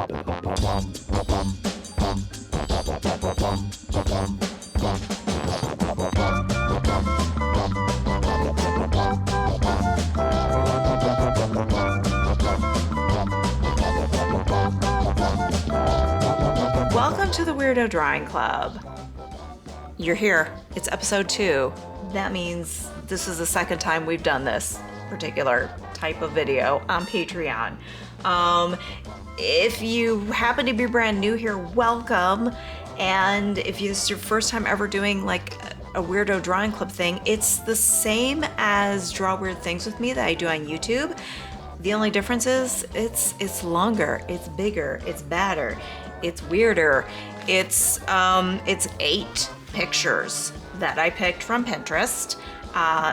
Welcome to the Weirdo Drawing Club. You're here. It's episode 2. That means this is the second time we've done this particular type of video on Patreon. If you happen to be brand new here, welcome. And if this is your first time ever doing like a Weirdo Drawing Club thing, it's the same as Draw Weird Things with Me that I do on YouTube. The only difference is it's longer, it's bigger, it's badder, it's weirder. It's 8 pictures that I picked from Pinterest.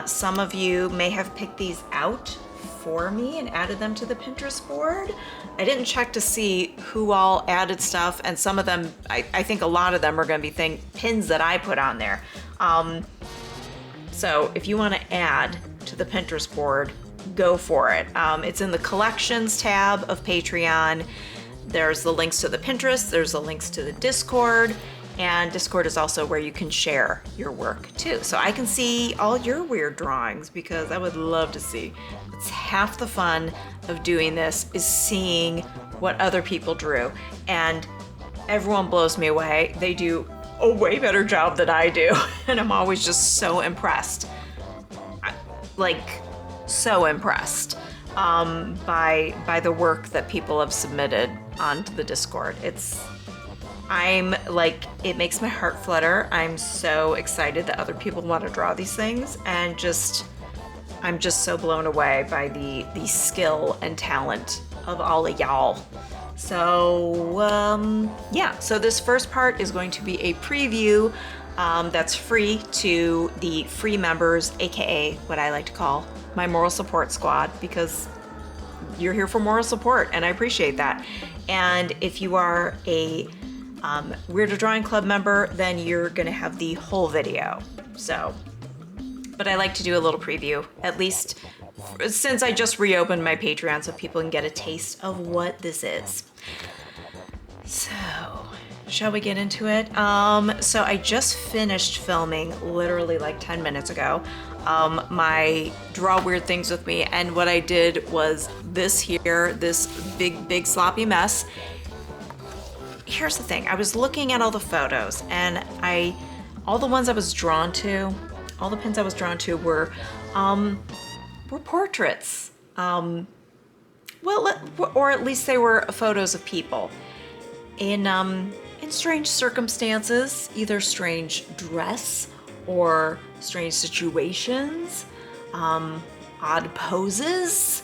Some of you may have picked these out for me and added them to the Pinterest board. I didn't check to see who all added stuff, and some of them, I think a lot of them are going to be pins that I put on there. So if you want to add to the Pinterest board, go for it. It's in the collections tab of Patreon. There's the links to the Pinterest, there's the links to the Discord, and Discord is also where you can share your work too. So I can see all your weird drawings because I would love to see. It's half the fun of doing this is seeing what other people drew, and everyone blows me away. They do a way better job than I do, and I'm always just so impressed. Like, so impressed by the work that people have submitted onto the Discord. I'm like, it makes my heart flutter. I'm so excited that other people want to draw these things, and I'm just so blown away by the skill and talent of all of y'all. So yeah, so this first part is going to be a preview that's free to the free members, aka what I like to call my moral support squad, because you're here for moral support and I appreciate that. And if you are a Weirdo Drawing Club member, then you're gonna have the whole video. So, but I like to do a little preview, at least since I just reopened my Patreon, so people can get a taste of what this is. So, shall we get into it? So I just finished filming literally like 10 minutes ago, my Draw Weird Things with Me, and what I did was this big sloppy mess. Here's the thing, I was looking at all the photos, and all the ones I was drawn to, all the pins I was drawn to were portraits. Well, or at least they were photos of people in strange circumstances, either strange dress or strange situations, odd poses,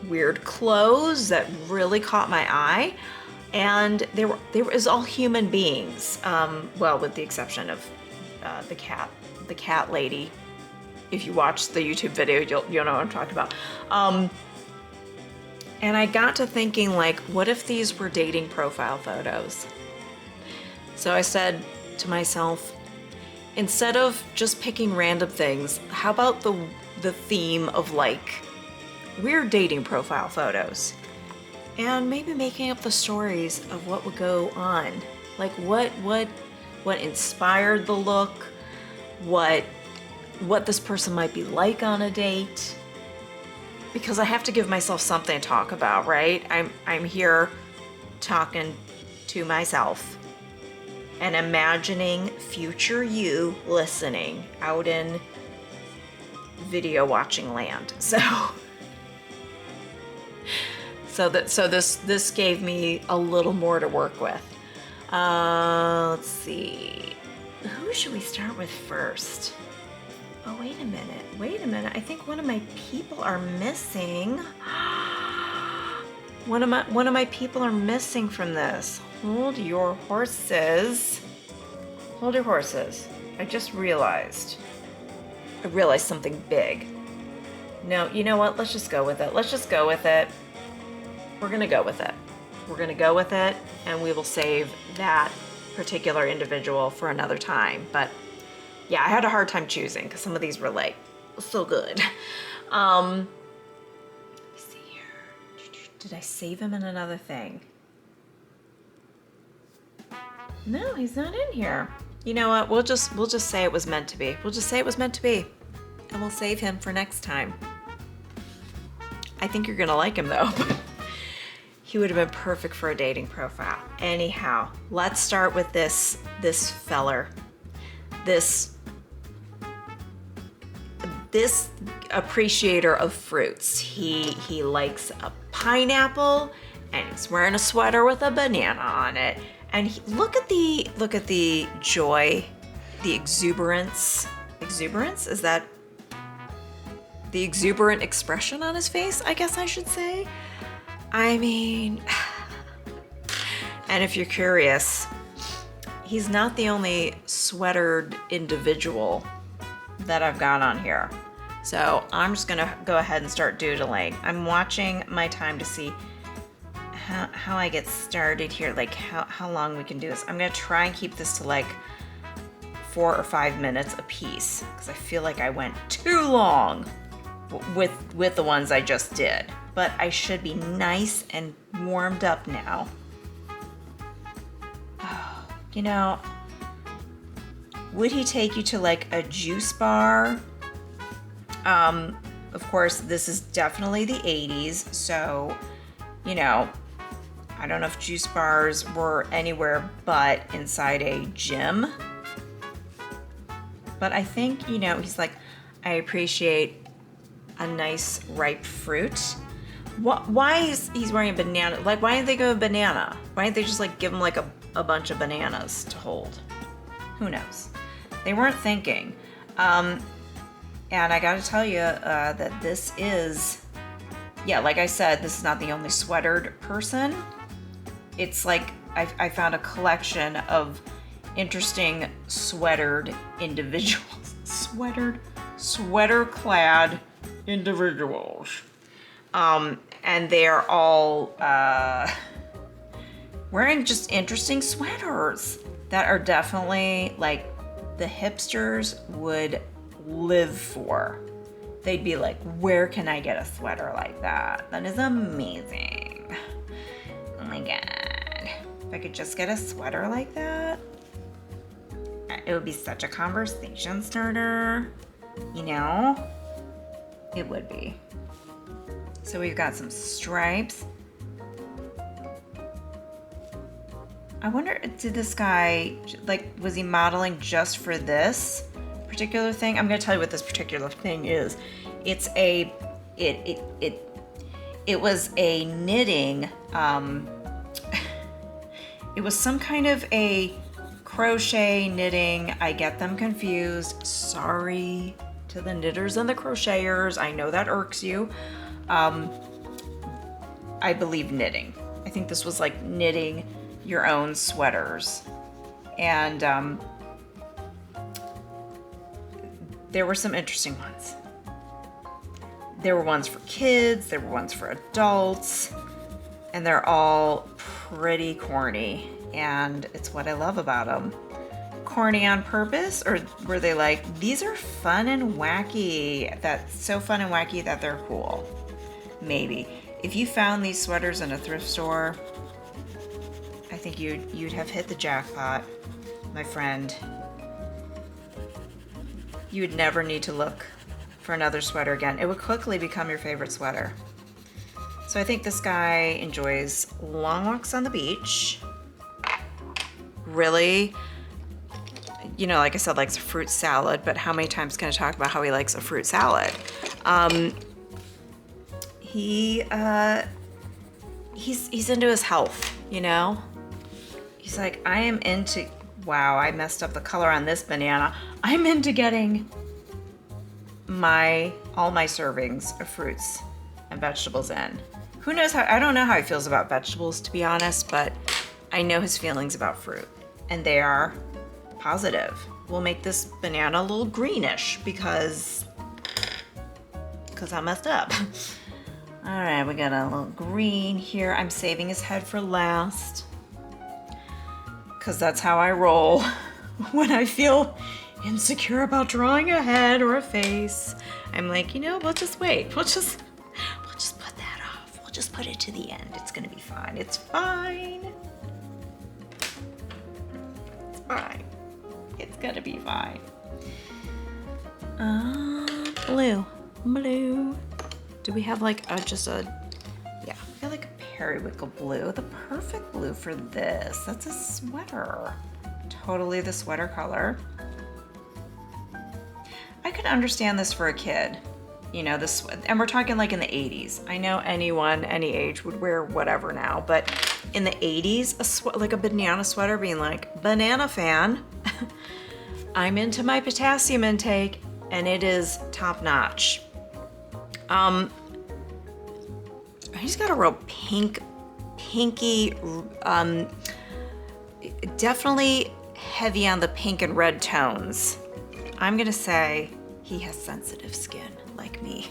weird clothes that really caught my eye. And they were all human beings, well, with the exception of the cat lady. If you watch the YouTube video, you'll know what I'm talking about. And I got to thinking, like, what if these were dating profile photos? So I said to myself, instead of just picking random things, how about the theme of like weird dating profile photos? And maybe making up the stories of what would go on. Like what inspired the look, what this person might be like on a date. Because I have to give myself something to talk about, right? I'm here talking to myself and imagining future you listening out in video watching land. So this gave me a little more to work with. Let's see. Who should we start with first? Oh, wait a minute. I think one of my people are missing. One of my people are missing from this. Hold your horses. I just realized. I realized something big. No, you know what? Let's just go with it. We're gonna go with it, and we will save that particular individual for another time. But yeah, I had a hard time choosing because some of these were like so good. Let me see here. Did I save him in another thing? No, he's not in here. You know what? We'll just say it was meant to be. We'll just say it was meant to be. And we'll save him for next time. I think you're gonna like him though. He would have been perfect for a dating profile. Anyhow, let's start with this feller. This appreciator of fruits. He likes a pineapple, and he's wearing a sweater with a banana on it. And look at the joy, the exuberance. Exuberance? Is that the exuberant expression on his face, I guess I should say? I mean, and if you're curious, he's not the only sweatered individual that I've got on here. So I'm just gonna go ahead and start doodling. I'm watching my time to see how I get started here, like how long we can do this. I'm gonna try and keep this to like 4 or 5 minutes a piece, because I feel like I went too long with the ones I just did. But I should be nice and warmed up now. Oh, you know, would he take you to like a juice bar? Of course, this is definitely the 80s, so, you know, I don't know if juice bars were anywhere but inside a gym. But I think, you know, he's like, I appreciate a nice ripe fruit. Why is he's wearing a banana? Like, why didn't they go with banana? Why didn't they just like give him like a bunch of bananas to hold? Who knows? They weren't thinking. And I gotta tell you that this is, yeah, like I said, this is not the only sweatered person. It's like I found a collection of interesting sweatered individuals. Sweater-clad individuals. And they're all wearing just interesting sweaters that are definitely like the hipsters would live for. They'd be like, where can I get a sweater like that? That is amazing. Oh my God. If I could just get a sweater like that, it would be such a conversation starter, you know? It would be. So we've got some stripes. I wonder, did this guy, like, was he modeling just for this particular thing? I'm gonna tell you what this particular thing is. It's a, it was a knitting, it was some kind of a crochet knitting. I get them confused. Sorry to the knitters and the crocheters. I know that irks you. I believe knitting. I think this was like knitting your own sweaters. And there were some interesting ones. There were ones for kids, there were ones for adults, and they're all pretty corny. And it's what I love about them. Corny on purpose, or were they like, these are fun and wacky, that's so fun and wacky that they're cool? Maybe. If you found these sweaters in a thrift store, I think you'd have hit the jackpot, my friend. You would never need to look for another sweater again. It would quickly become your favorite sweater. So I think this guy enjoys long walks on the beach. Really, you know, like I said, likes a fruit salad, but how many times can I talk about how he likes a fruit salad? He's into his health, you know? He's like, I am into, wow, I messed up the color on this banana. I'm into getting all my servings of fruits and vegetables in. Who knows how, I don't know how he feels about vegetables, to be honest, but I know his feelings about fruit, and they are positive. We'll make this banana a little greenish because I messed up. All right, we got a little green here. I'm saving his head for last because that's how I roll when I feel insecure about drawing a head or a face. I'm like, you know, we'll just wait. We'll just put that off. We'll just put it to the end. It's gonna be fine. It's fine. fine. It's gonna be fine. Blue. Do we have like yeah, I feel like a periwinkle blue, the perfect blue for this. That's a sweater. Totally the sweater color. I could understand this for a kid. You know, this, and we're talking like in the 80s. I know anyone, any age would wear whatever now, but in the 80s, like a banana sweater being like, banana fan. I'm into my potassium intake and it is top notch. He's got a real pinky, definitely heavy on the pink and red tones. I'm gonna say he has sensitive skin like me.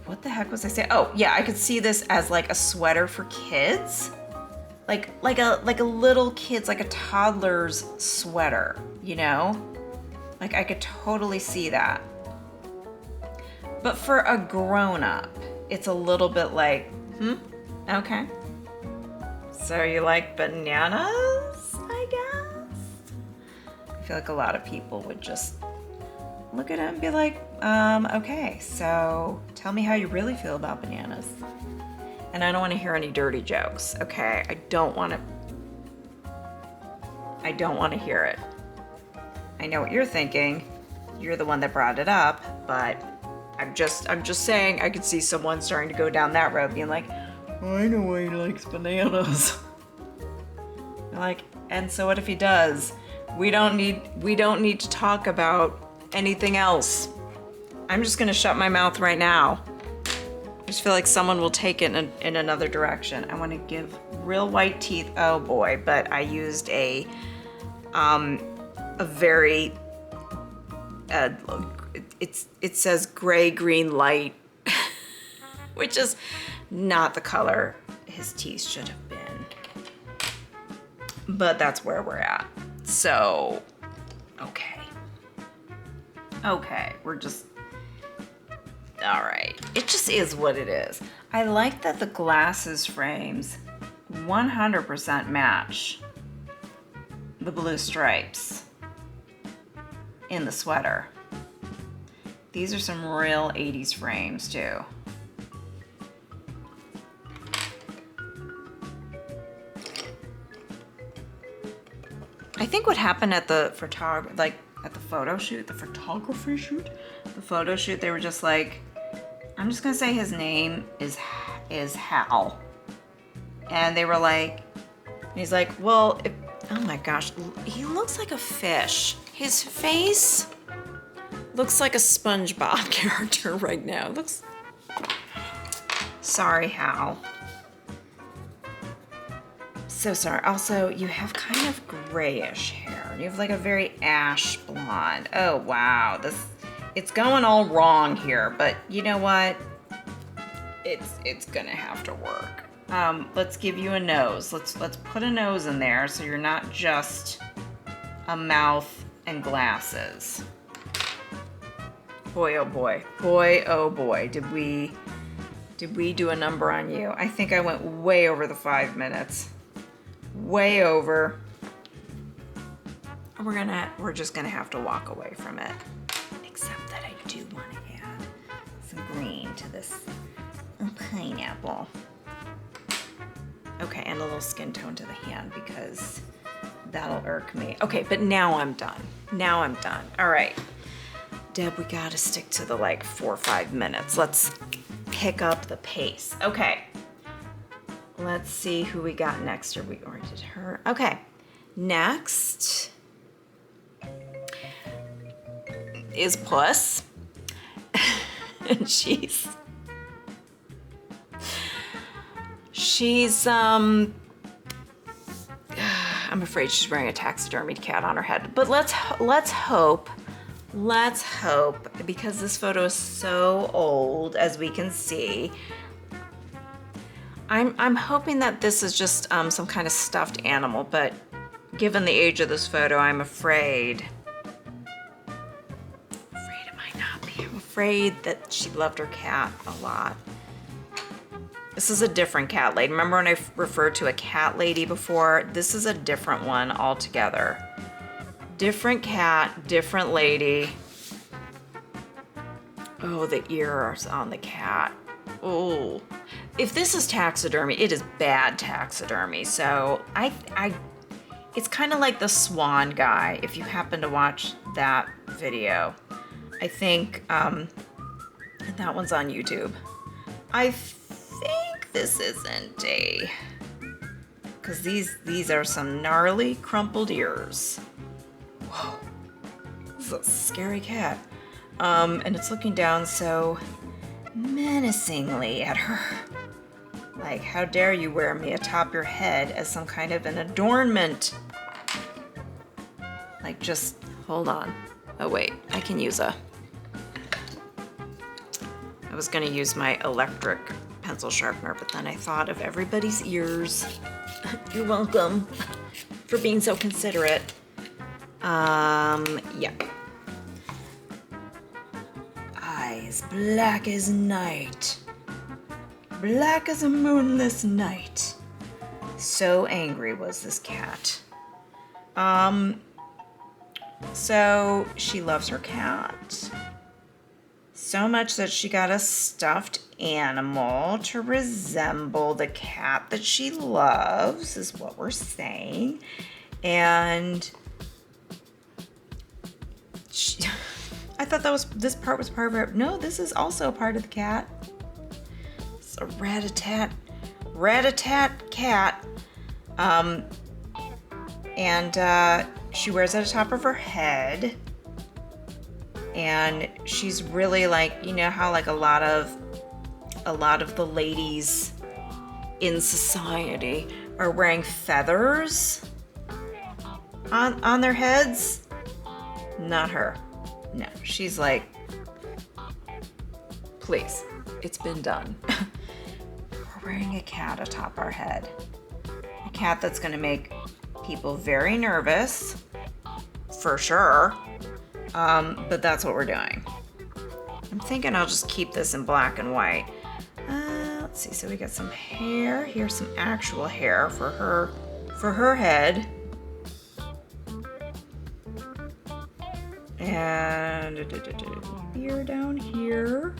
What the heck was I saying? Oh yeah, I could see this as like a sweater for kids. Like a little kid's, like a toddler's sweater, you know? Like I could totally see that. But for a grown-up, it's a little bit like, okay. So you like bananas, I guess? I feel like a lot of people would just look at it and be like, okay, so tell me how you really feel about bananas. And I don't want to hear any dirty jokes, okay? I don't want to hear it. I know what you're thinking. You're the one that brought it up, but I'm just saying I could see someone starting to go down that road being like, oh, I know why he likes bananas. Like, and so what if he does? We don't need to talk about anything else. I'm just gonna shut my mouth right now. I just feel like someone will take it in another direction. I want to give real white teeth. Oh boy, but I used a very it says gray green light, which is not the color his teeth should have been. But that's where we're at. So, okay, we're just, all right. It just is what it is. I like that the glasses frames 100% match the blue stripes in the sweater. These are some real 80s frames too. I think what happened at the photography shoot, they were just like, I'm just gonna say his name is Hal. And they were like, he's like, well, oh my gosh, he looks like a fish. His face looks like a SpongeBob character right now. Sorry, Hal. So sorry. Also, you have kind of grayish hair. You have like a very ash blonde. Oh wow, it's going all wrong here, but you know what? It's gonna have to work. Let's give you a nose. Let's put a nose in there so you're not just a mouth and glasses. Boy, oh boy. Boy, oh boy. Did we do a number on you? I think I went way over the 5 minutes. Way over. We're just gonna have to walk away from it. Except that I do want to add some green to this pineapple. Okay, and a little skin tone to the hand because that'll irk me. Okay, but now I'm done. All right. Deb, we gotta stick to the like 4 or 5 minutes. Let's pick up the pace. Okay. Let's see who we got next. We already did her. Okay. Next is Puss. And she's I'm afraid she's wearing a taxidermied cat on her head. But let's hope, because this photo is so old, as we can see, I'm hoping that this is just some kind of stuffed animal, but given the age of this photo, I'm afraid it might not be. I'm afraid that she loved her cat a lot. This is a different cat lady. Remember when I referred to a cat lady before? This is a different one altogether. Different cat, different lady. Oh, the ears on the cat. Oh. If this is taxidermy, it is bad taxidermy. So it's kind of like the swan guy, if you happen to watch that video. I think that one's on YouTube. I think this isn't a, because these are some gnarly crumpled ears. Whoa, this is a scary cat. And it's looking down so menacingly at her. Like, how dare you wear me atop your head as some kind of an adornment? Like, just hold on. Oh wait, I can use I was gonna use my electric pencil sharpener, but then I thought of everybody's ears. You're welcome for being so considerate. Yeah. Eyes black as night. Black as a moonless night. So angry was this cat. So she loves her cat. So much that she got a stuffed animal to resemble the cat that she loves, is what we're saying. And I thought this part was part of her. No, this is also a part of the cat. It's a rat-a-tat cat. And she wears it at the top of her head. And she's really like, you know how like a lot of the ladies in society are wearing feathers on their heads? Not her. No, she's like, please, it's been done. We're wearing a cat atop our head. A cat that's gonna make people very nervous, for sure. But that's what we're doing. I'm thinking I'll just keep this in black and white. Let's see, so we got some hair. Here's some actual hair for her head. And ear down here.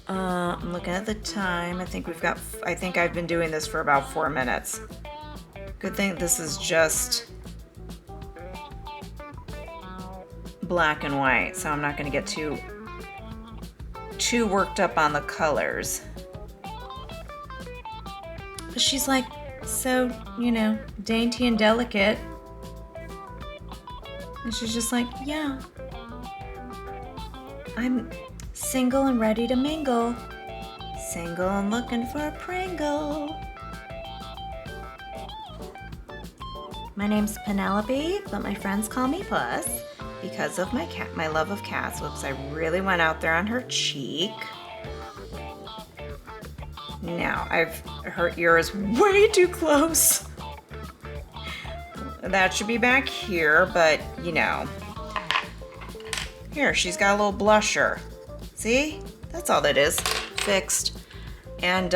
I'm looking at the time. I think I've been doing this for about 4 minutes. Good thing this is just black and white, so I'm not gonna get too worked up on the colors. But she's like so, you know, dainty and delicate. And she's just like, yeah, I'm single and ready to mingle. Single and looking for a Pringle. My name's Penelope, but my friends call me Puss because of my love of cats. Whoops, I really went out there on her cheek. Now, her ear is way too close. That should be back here, but you know. Here, she's got a little blusher. See? That's all that is. Fixed. And,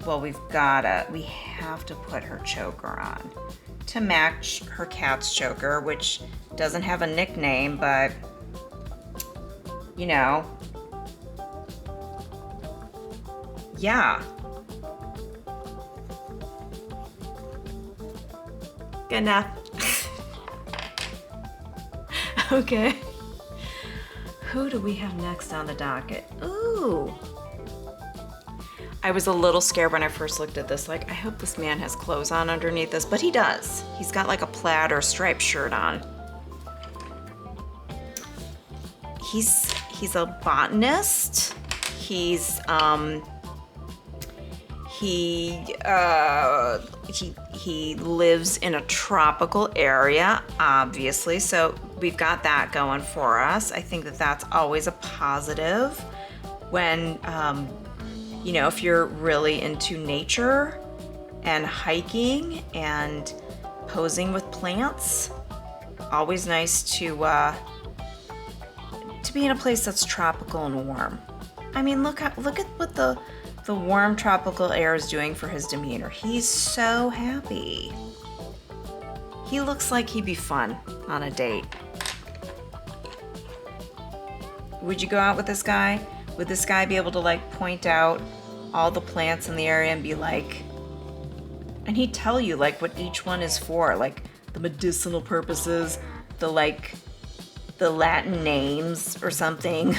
well, we have to put her choker on to match her cat's choker, which doesn't have a nickname, but, you know, yeah. Good enough. Okay. Who do we have next on the docket? Ooh. I was a little scared when I first looked at this, like, I hope this man has clothes on underneath this, but he does. He's got like a plaid or striped shirt on. He's a botanist. He lives in a tropical area, obviously, so we've got that going for us. I think that that's always a positive when, you know, if you're really into nature and hiking and posing with plants, always nice to be in a place that's tropical and warm. I mean, look at what the warm tropical air is doing for his demeanor. He's so happy. He looks like he'd be fun on a date. Would you go out with this guy? Would this guy be able to like point out all the plants in the area and be like, and he'd tell you like what each one is for, like the medicinal purposes, the Latin names or something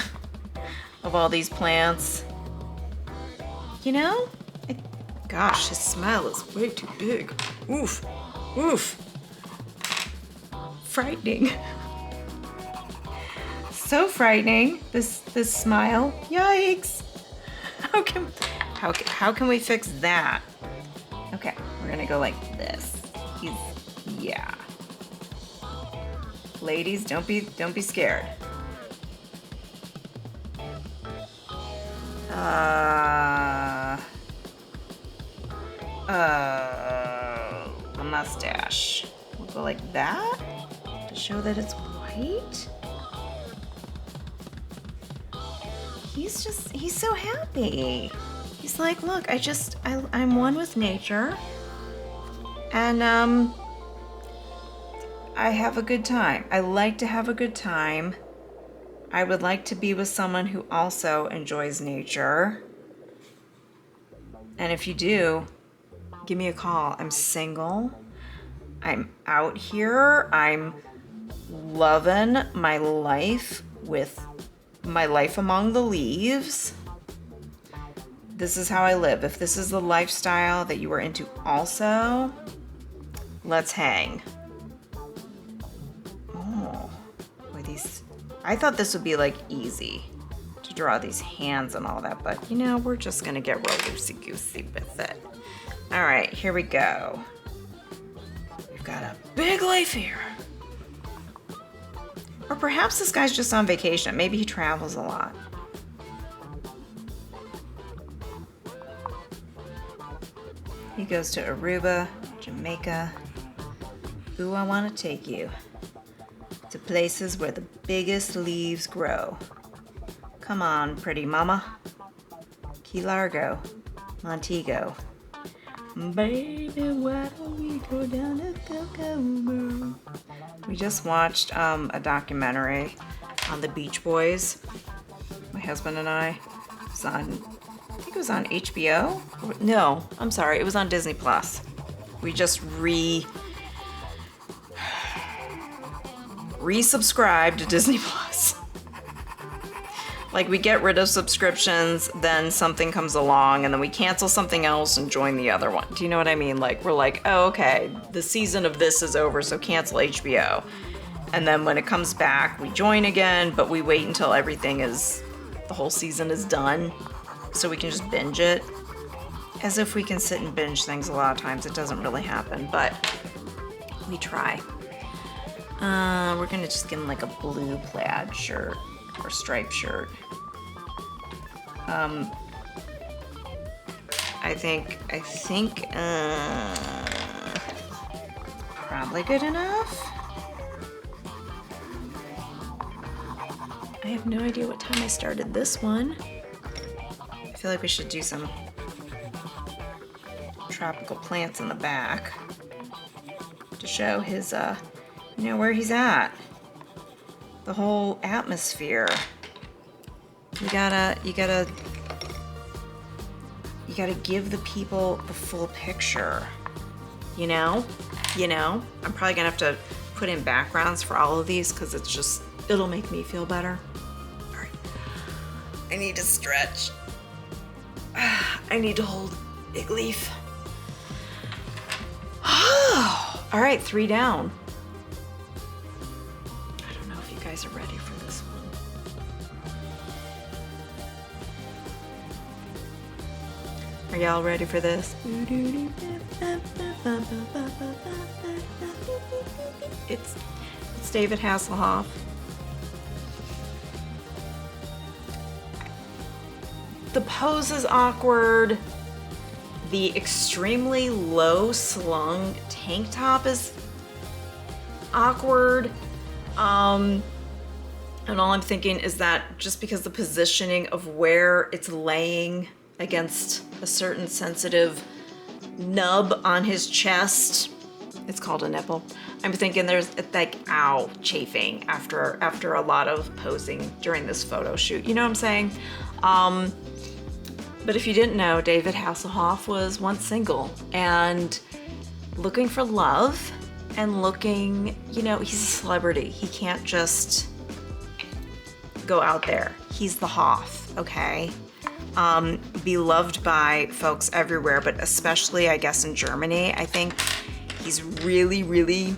of all these plants. You know? Gosh, his smile is way too big. Oof. Oof. Frightening. So frightening, this smile. Yikes. How can we fix that? Okay, we're gonna go like this. Yeah. Ladies, don't be scared. A mustache. We'll go like that to show that it's white. He's so happy. He's like, look, I'm one with nature, and I have a good time. I like to have a good time. I would like to be with someone who also enjoys nature. And if you do, give me a call. I'm single. I'm out here. I'm loving my life with my life among the leaves. This is how I live. If this is the lifestyle that you are into also, let's hang. Oh, boy, I thought this would be like easy to draw these hands and all that, but you know, we're just gonna get real loosey-goosey with it. All right, here we go. We've got a big life here. Or perhaps this guy's just on vacation. Maybe he travels a lot. He goes to Aruba, Jamaica. Ooh, I want to take you to places where the biggest leaves grow. Come on, pretty mama. Key Largo, Montego. Baby, why don't we go down to Kokomo? We just watched a documentary on the Beach Boys. My husband and I. I think it was on HBO? No, I'm sorry, it was on Disney Plus. We just resubscribed to Disney Plus. Like, we get rid of subscriptions, then something comes along, and then we cancel something else and join the other one. Do you know what I mean? Like, we're like, oh, okay, the season of this is over, so cancel HBO. And then when it comes back, we join again, but we wait until the whole season is done, so we can just binge it. As if we can sit and binge things a lot of times. It doesn't really happen, but we try. We're gonna just give him like a blue plaid shirt or striped shirt. I think probably good enough. I have no idea what time I started this one. I feel like we should do some tropical plants in the back to show his, where he's at. The whole atmosphere. You gotta give the people the full picture. You know? I'm probably gonna have to put in backgrounds for all of these because it'll make me feel better. All right. I need to stretch. I need to hold big leaf. All right, 3 down. I don't know if you guys are ready for this one. Are y'all ready for this? It's David Hasselhoff. The pose is awkward. The extremely low slung tank top is awkward. And all I'm thinking is that just because the positioning of where it's laying against a certain sensitive nub on his chest, it's called a nipple. I'm thinking there's like, ow, chafing after a lot of posing during this photo shoot. You know what I'm saying? But if you didn't know, David Hasselhoff was once single and looking for love and looking, you know, he's a celebrity. He can't just go out there. He's the Hoff, okay? Beloved by folks everywhere, but especially, I guess, in Germany. I think he's really, really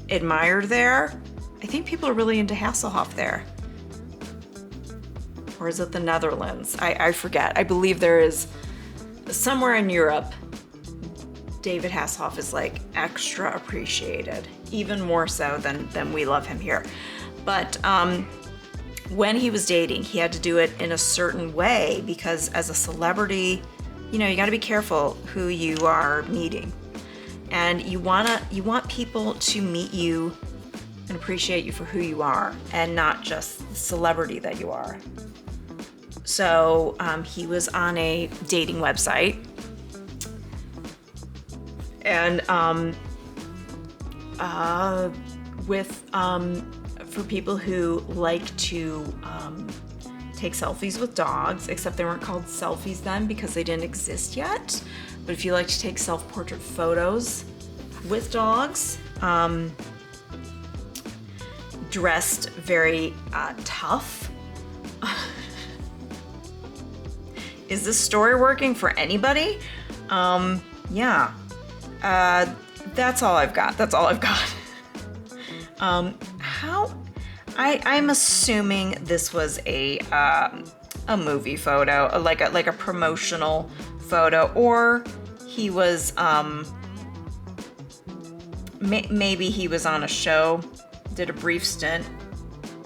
admired there. I think people are really into Hasselhoff there. Or is it the Netherlands? I forget. I believe there is somewhere in Europe, David Hasselhoff is like extra appreciated, even more so than we love him here. But when he was dating, he had to do it in a certain way because as a celebrity, you know, you got to be careful who you are meeting. And you want people to meet you and appreciate you for who you are and not just the celebrity that you are. So he was on a dating website, and for people who like to take selfies with dogs, except they weren't called selfies then because they didn't exist yet. But if you like to take self-portrait photos with dogs, dressed very tough. Is this story working for anybody? Yeah. That's all I've got. I'm assuming this was a movie photo, like a promotional photo, or he was maybe he was on a show, did a brief stint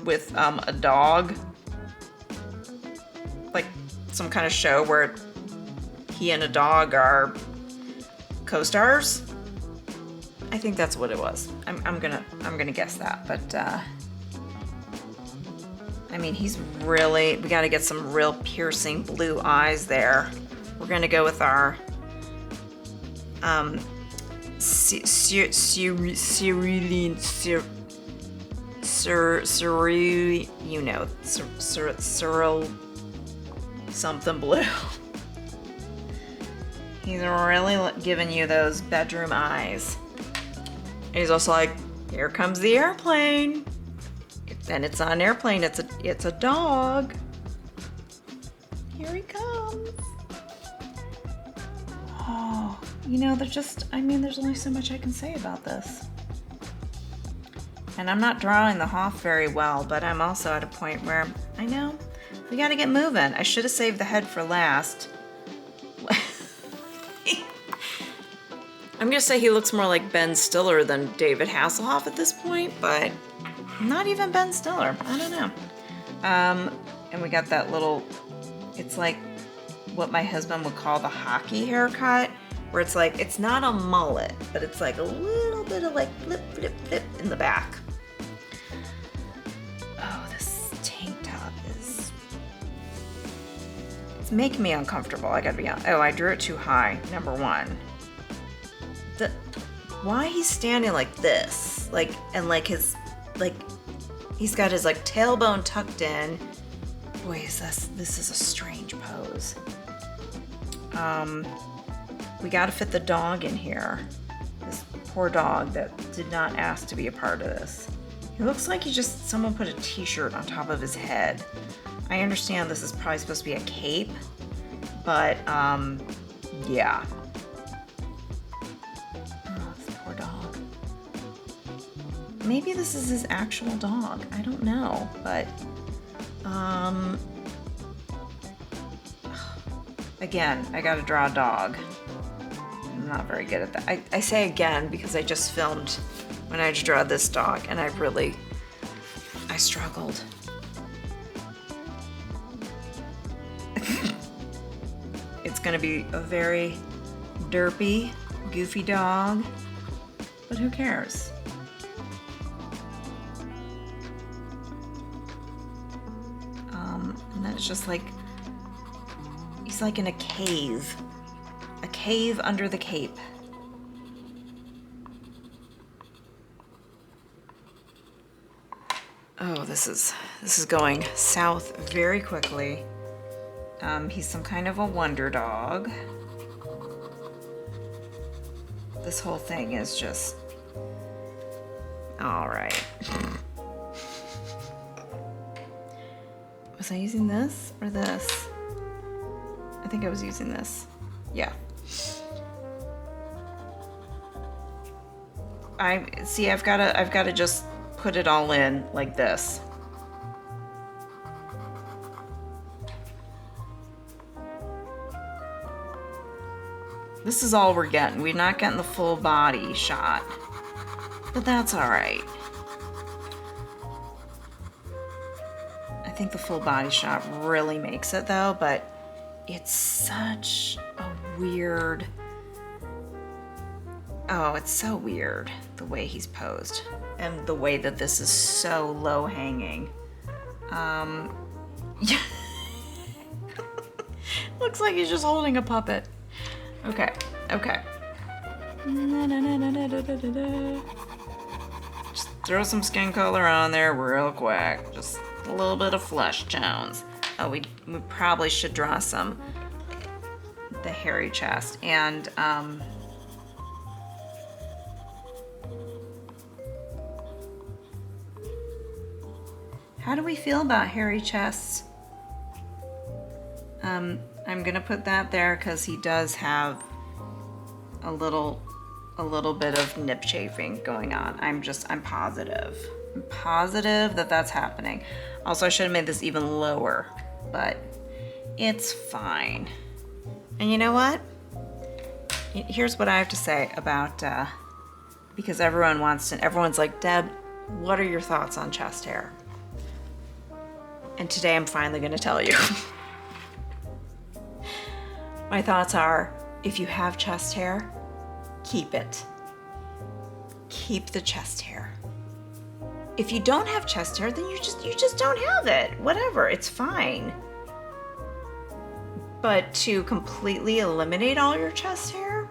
with a dog, like some kind of show where he and a dog are co-stars. I think that's what it was. I'm gonna guess that, but I mean, we got to get some real piercing blue eyes there. We're gonna go with our Cyril something blue. He's really giving you those bedroom eyes. And he's also like, here comes the airplane. And it's not an airplane, it's a dog. Here he comes. Oh, you know, there's only so much I can say about this. And I'm not drawing the Hoff very well, but I'm also at a point where I know we gotta get moving. I should have saved the head for last. I'm gonna say he looks more like Ben Stiller than David Hasselhoff at this point, but not even Ben Stiller. I don't know. And we got that little, it's like what my husband would call the hockey haircut, where it's like, it's not a mullet, but it's like a little bit of like flip, flip, flip in the back. Oh, this tank top it's making me uncomfortable, I gotta be honest. Oh, I drew it too high, number one. Why he's standing like this, like, and like his, like, he's got his like tailbone tucked in. Boy, this is a strange pose. We gotta fit the dog in here. This poor dog that did not ask to be a part of this. He looks like someone put a t-shirt on top of his head. I understand this is probably supposed to be a cape, but yeah. Maybe this is his actual dog. I don't know, but again, I gotta draw a dog. I'm not very good at that. I say again because I just filmed when I had to draw this dog, and I struggled. It's gonna be a very derpy, goofy dog, but who cares? just like, he's like in a cave. A cave under the cape. Oh, this is going south very quickly. He's some kind of a wonder dog. This whole thing is just... All right. Was I using this or this? I think I was using this. Yeah. I've gotta just put it all in like this. This is all we're getting. We're not getting the full body shot, but that's all right. I think the full body shot really makes it though, but it's such a weird, oh, it's so weird the way he's posed and the way that this is so low hanging. Yeah. Looks like he's just holding a puppet. Okay, okay. Just throw some skin color on there real quick. Just a little bit of flesh tones. Oh, we probably should draw the hairy chest. And how do we feel about hairy chests? I'm gonna put that there because he does have a little bit of nip chafing going on. I'm positive. I'm positive that that's happening. Also, I should have made this even lower, but it's fine. And you know what? Here's what I have to say about, because everyone's like, Deb, what are your thoughts on chest hair? And today I'm finally gonna tell you. My thoughts are, if you have chest hair, keep it. Keep the chest hair. If you don't have chest hair, then you just don't have it. Whatever, it's fine. But to completely eliminate all your chest hair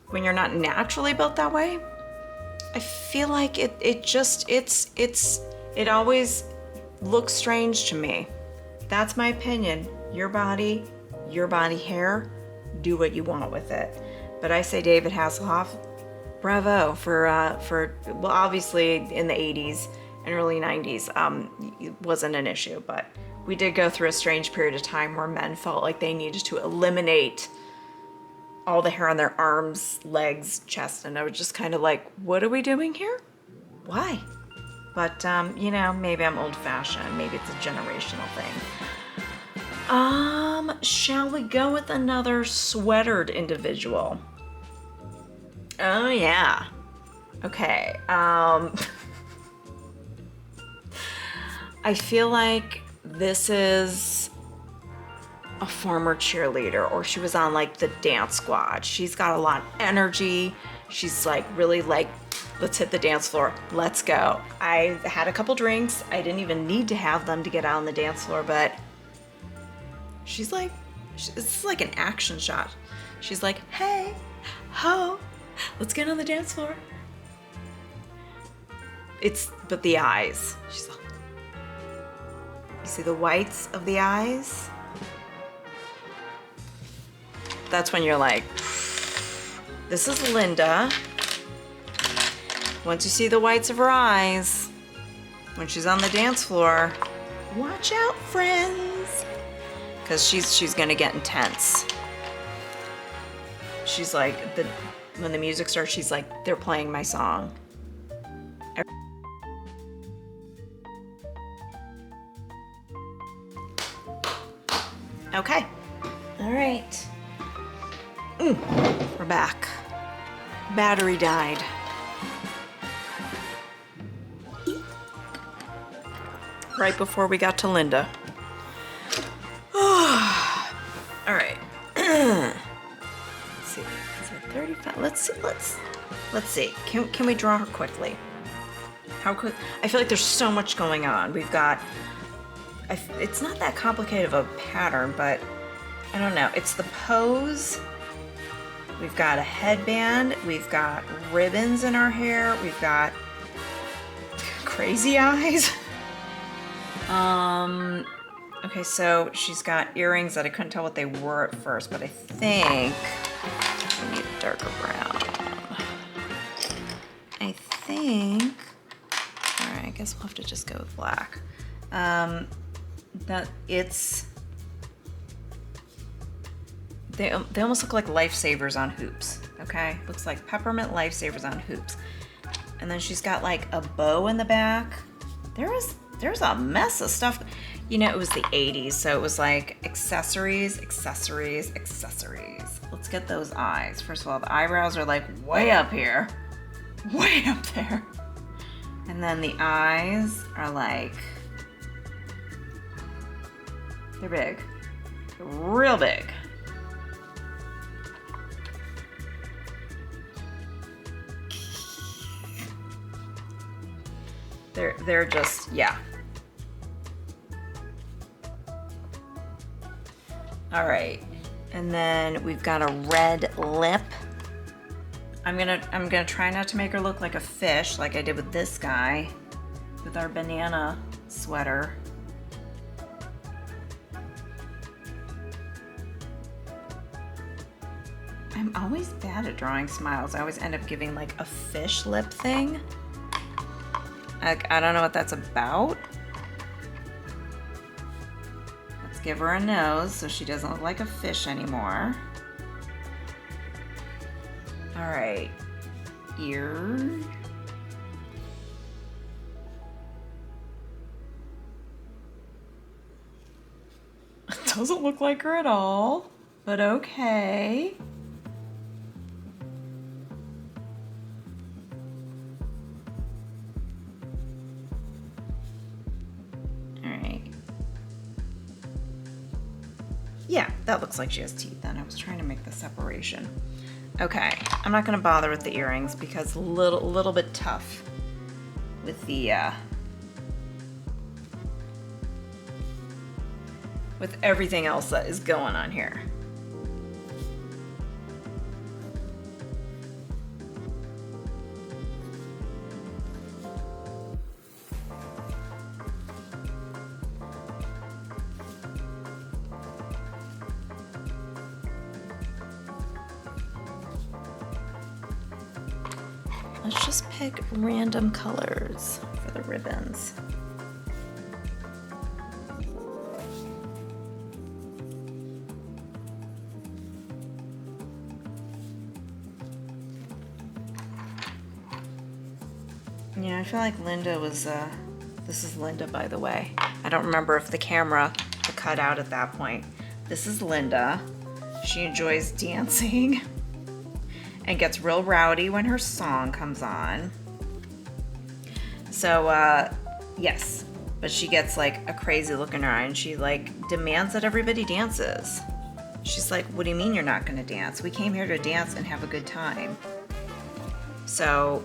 when you're not naturally built that way, I feel like it always looks strange to me. That's my opinion. Your body hair, do what you want with it. But I say David Hasselhoff, bravo for well, obviously in the 80s and early 90s, it wasn't an issue, but we did go through a strange period of time where men felt like they needed to eliminate all the hair on their arms, legs, chest, and I was just kind of like, what are we doing here? Why? But, you know, maybe I'm old-fashioned. Maybe it's a generational thing. Shall we go with another sweatered individual? Oh, yeah. Okay, I feel like this is a former cheerleader, or she was on like the dance squad. She's got a lot of energy. She's like really like, let's hit the dance floor. Let's go. I had a couple drinks. I didn't even need to have them to get out on the dance floor, but she's like, this is like an action shot. She's like, hey, ho, let's get on the dance floor. But the eyes. She's like, you see the whites of the eyes? That's when you're like, this is Linda. Once you see the whites of her eyes, when she's on the dance floor, watch out, friends. Because she's gonna get intense. She's like, when the music starts, she's like, they're playing my song. Okay, all right. We're back. Battery died. Right before we got to Linda. All right. Let's see. Is it 35? Let's see. Can we draw her quickly? How quick? I feel like there's so much going on. We've got it's not that complicated of a pattern, but I don't know. It's the pose. We've got a headband. We've got ribbons in our hair. We've got crazy eyes. Okay, so she's got earrings that I couldn't tell what they were at first, but I think we need a darker brown. I think, all right, I guess we'll have to just go with black. That it's, they almost look like lifesavers on hoops, okay? Looks like peppermint lifesavers on hoops. And then she's got like a bow in the back. There's a mess of stuff. You know, it was the 80s, so it was like accessories, accessories, accessories. Let's get those eyes. First of all, the eyebrows are like way up here, way up there. And then the eyes are like, they're big, they're real big. They're just, yeah. All right, and then we've got a red lip. I'm gonna try not to make her look like a fish, like I did with this guy, with our banana sweater. I'm always bad at drawing smiles. I always end up giving like a fish lip thing. Like, I don't know what that's about. Let's give her a nose so she doesn't look like a fish anymore. All right, ear. Doesn't look like her at all, but okay. Yeah, that looks like she has teeth then. I was trying to make the separation. Okay, I'm not gonna bother with the earrings because a little bit tough with the with everything else that is going on here. Let's just pick random colors for the ribbons. Yeah, I feel like Linda was, this is Linda, by the way. I don't remember if the camera had cut out at that point. This is Linda. She enjoys dancing and gets real rowdy when her song comes on. So, yes, but she gets like a crazy look in her eye and she like demands that everybody dances. She's like, what do you mean you're not gonna dance? We came here to dance and have a good time. So,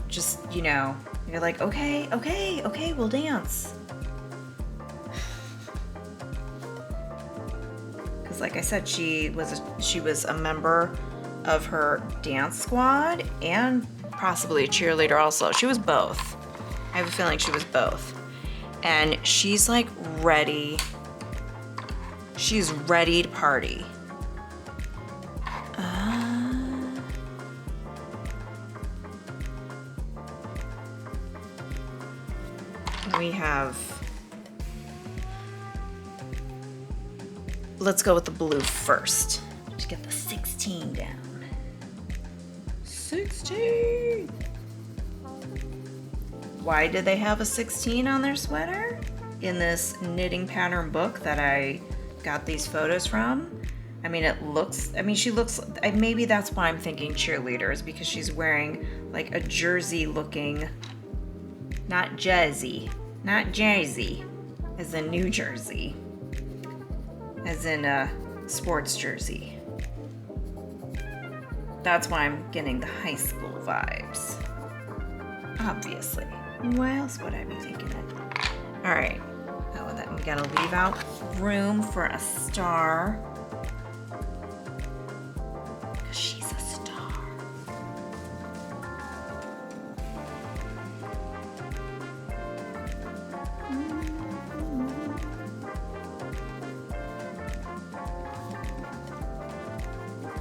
just, you know, you're like, okay, we'll dance. Because like I said, she was a member of her dance squad and possibly a cheerleader also. She was both. I have a feeling she was both. And she's like ready. She's ready to party. We have, let's go with the blue first to get the 16 down. 16! Why did they have a 16 on their sweater? In this knitting pattern book that I got these photos from. I mean, it looks, I mean, she looks, maybe that's why I'm thinking cheerleaders, because she's wearing like a jersey looking, not Jersey, as in New Jersey, as in a sports jersey. That's why I'm getting the high school vibes. Obviously. Why else would I be thinking it? All right. Oh, and then we gotta leave out room for a star. Because she's a star.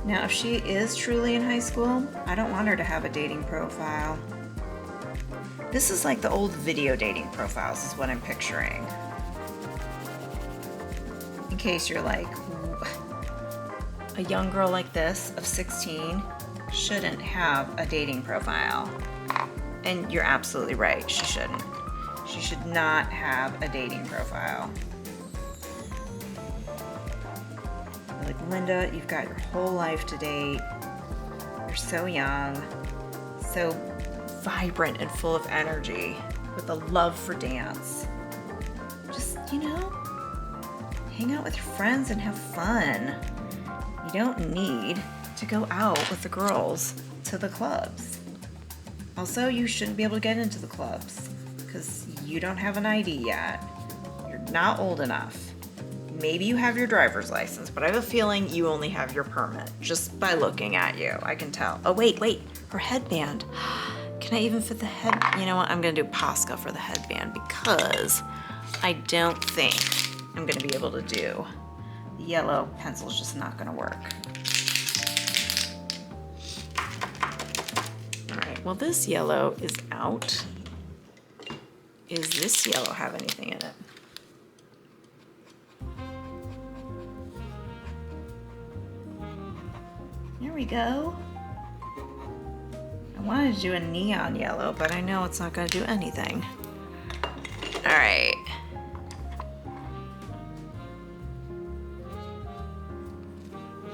Now, if she is truly in high school, I don't want her to have a dating profile. This is like the old video dating profiles is what I'm picturing. In case you're like, a young girl like this of 16 shouldn't have a dating profile. And you're absolutely right, she shouldn't. She should not have a dating profile. Like, Linda, you've got your whole life to date. You're so young, so vibrant and full of energy, with a love for dance. Just, hang out with your friends and have fun. You don't need to go out with the girls to the clubs. Also, you shouldn't be able to get into the clubs because you don't have an ID yet. You're not old enough. Maybe you have your driver's license, but I have a feeling you only have your permit. Just by looking at you, I can tell. Oh, wait, her headband. Can I even fit the head? You know what? I'm gonna do Posca for the headband because I don't think I'm gonna be able to do. The yellow pencil's just not gonna work. All right, well, this yellow is out. Does this yellow have anything in it? There we go. I wanted to do a neon yellow, but I know it's not going to do anything. All right.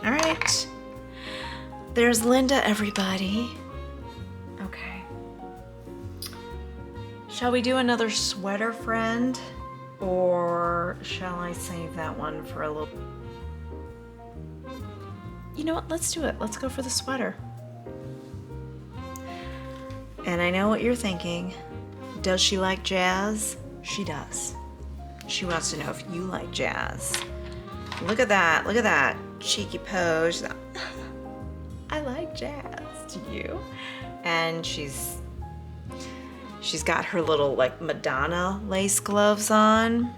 All right. There's Linda, everybody. Okay. Shall we do another sweater friend? Or shall I save that one for a little... You know what? Let's do it. Let's go for the sweater. And I know what you're thinking. Does she like jazz? She does. She wants to know if you like jazz. Look at that. Look at that cheeky pose. I like jazz. Do you? And she's got her little like Madonna lace gloves on.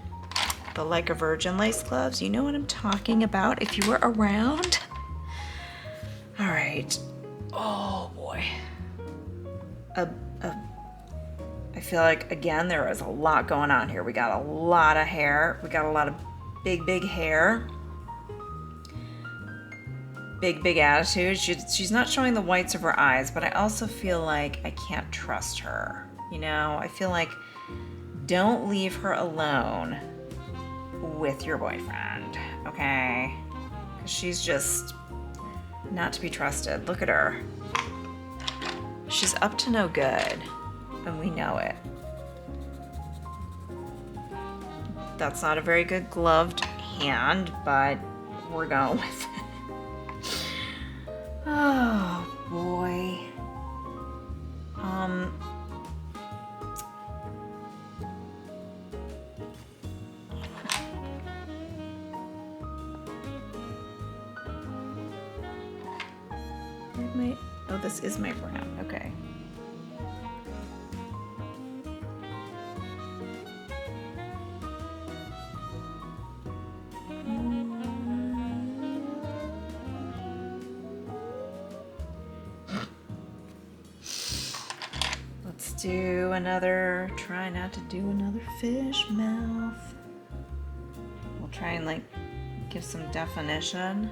The Like a Virgin lace gloves. You know what I'm talking about if you were around. All right. Oh boy. I feel like, again, there is a lot going on here. We got a lot of hair. We got a lot of big hair. Big attitude. She's not showing the whites of her eyes, but I also feel like I can't trust her. I feel like don't leave her alone with your boyfriend, okay? 'Cause she's just not to be trusted. Look at her. She's up to no good, and we know it. That's not a very good gloved hand, but we're going with it. Oh, boy. Oh, this is my brown. Okay. Let's do another, try not to do another fish mouth. We'll try and like give some definition.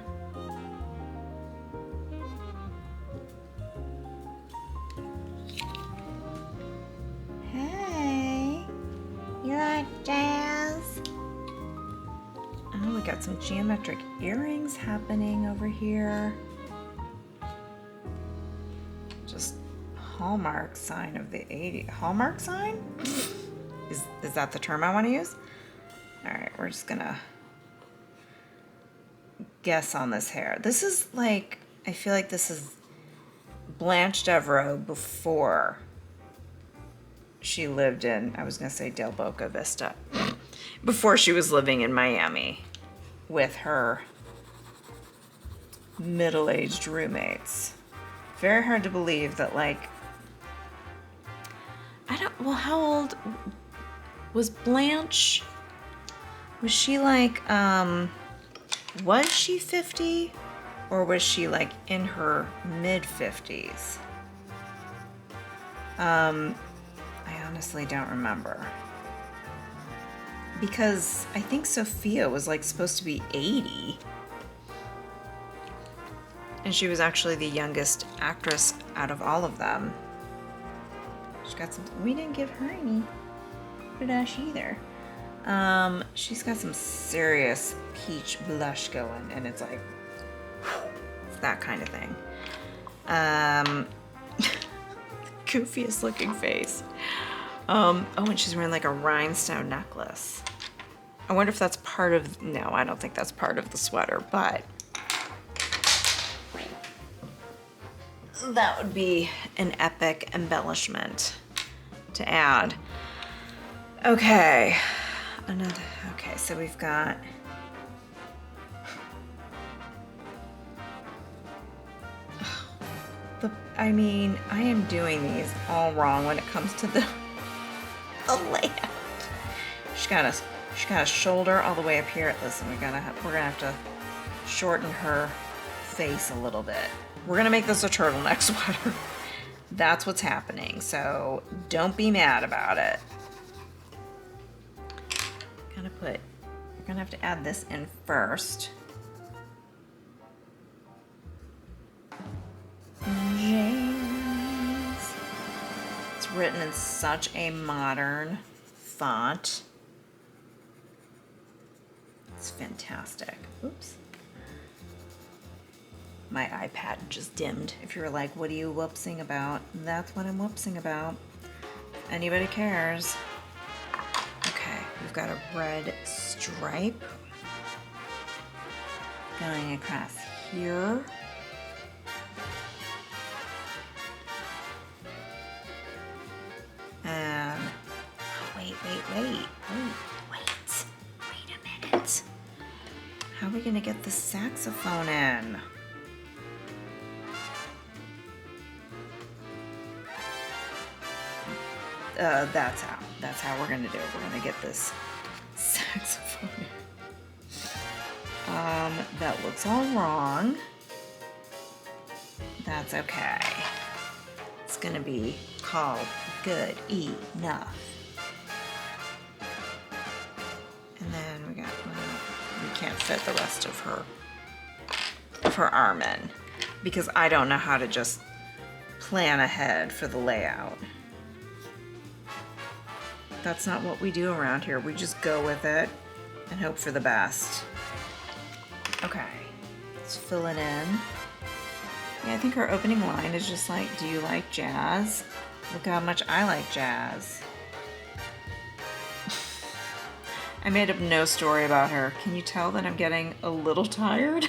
Got some geometric earrings happening over here. Just Hallmark sign of the 80s. Hallmark sign? Is that the term I want to use? All right, we're just gonna guess on this hair. This is like, I feel like this is Blanche Devereaux before she lived in, I was gonna say Del Boca Vista. before she was living in Miami with her middle-aged roommates. Very hard to believe that, like, well, how old was Blanche? Was she like, was she 50? Or was she like in her mid-50s? I honestly don't remember. Because I think Sophia was like supposed to be 80. And she was actually the youngest actress out of all of them. She's got some, we didn't give her any blush either. She's got some serious peach blush going, and it's like, it's that kind of thing. Goofiest looking face. Oh, and she's wearing like a rhinestone necklace. I wonder if that's part of, no, I don't think that's part of the sweater, but that would be an epic embellishment to add. Okay, okay, so we've got, I mean, I am doing these all wrong when it comes to the layout. She's got a shoulder all the way up here. Listen, we're gonna have to shorten her face a little bit. We're gonna make this a turtleneck sweater. That's what's happening, so don't be mad about it. We're gonna have to add this in first. James. It's written in such a modern font. It's fantastic. Oops. My iPad just dimmed. If you were like, what are you whoopsing about? That's what I'm whoopsing about. If anybody cares. Okay, we've got a red stripe going across here. Wait a minute. How are we gonna get the saxophone in? That's how we're gonna do it. We're gonna get this saxophone in. That looks all wrong. That's okay. It's gonna be called Good Enough. And then we can't fit the rest of her arm in because I don't know how to just plan ahead for the layout. That's not what we do around here. We just go with it and hope for the best. Okay, let's fill it in. Yeah, I think our opening line is just like, do you like jazz? Look how much I like jazz. I made up no story about her. Can you tell that I'm getting a little tired?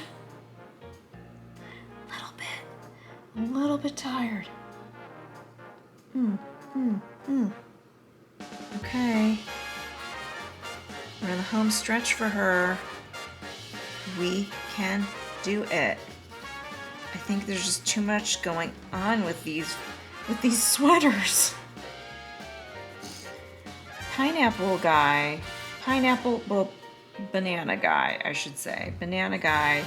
A little bit tired. Okay. We're in the home stretch for her. We can do it. I think there's just too much going on with these sweaters. Banana guy, I should say. Banana guy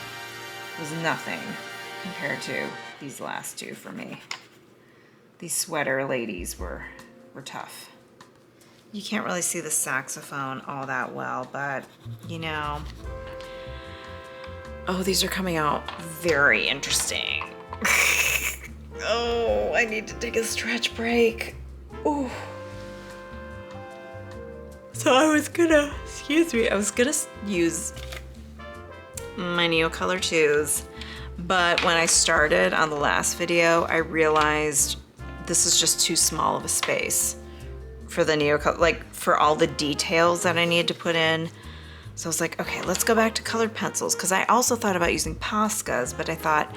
was nothing compared to these last two for me. These sweater ladies were tough. You can't really see the saxophone all that well, but you know. Oh, these are coming out very interesting. Oh, I need to take a stretch break. Ooh. So I was gonna use my Neocolor 2s, but when I started on the last video, I realized this is just too small of a space for the Neocolor, like for all the details that I need to put in. So I was like, okay, let's go back to colored pencils, because I also thought about using Poscas, but I thought,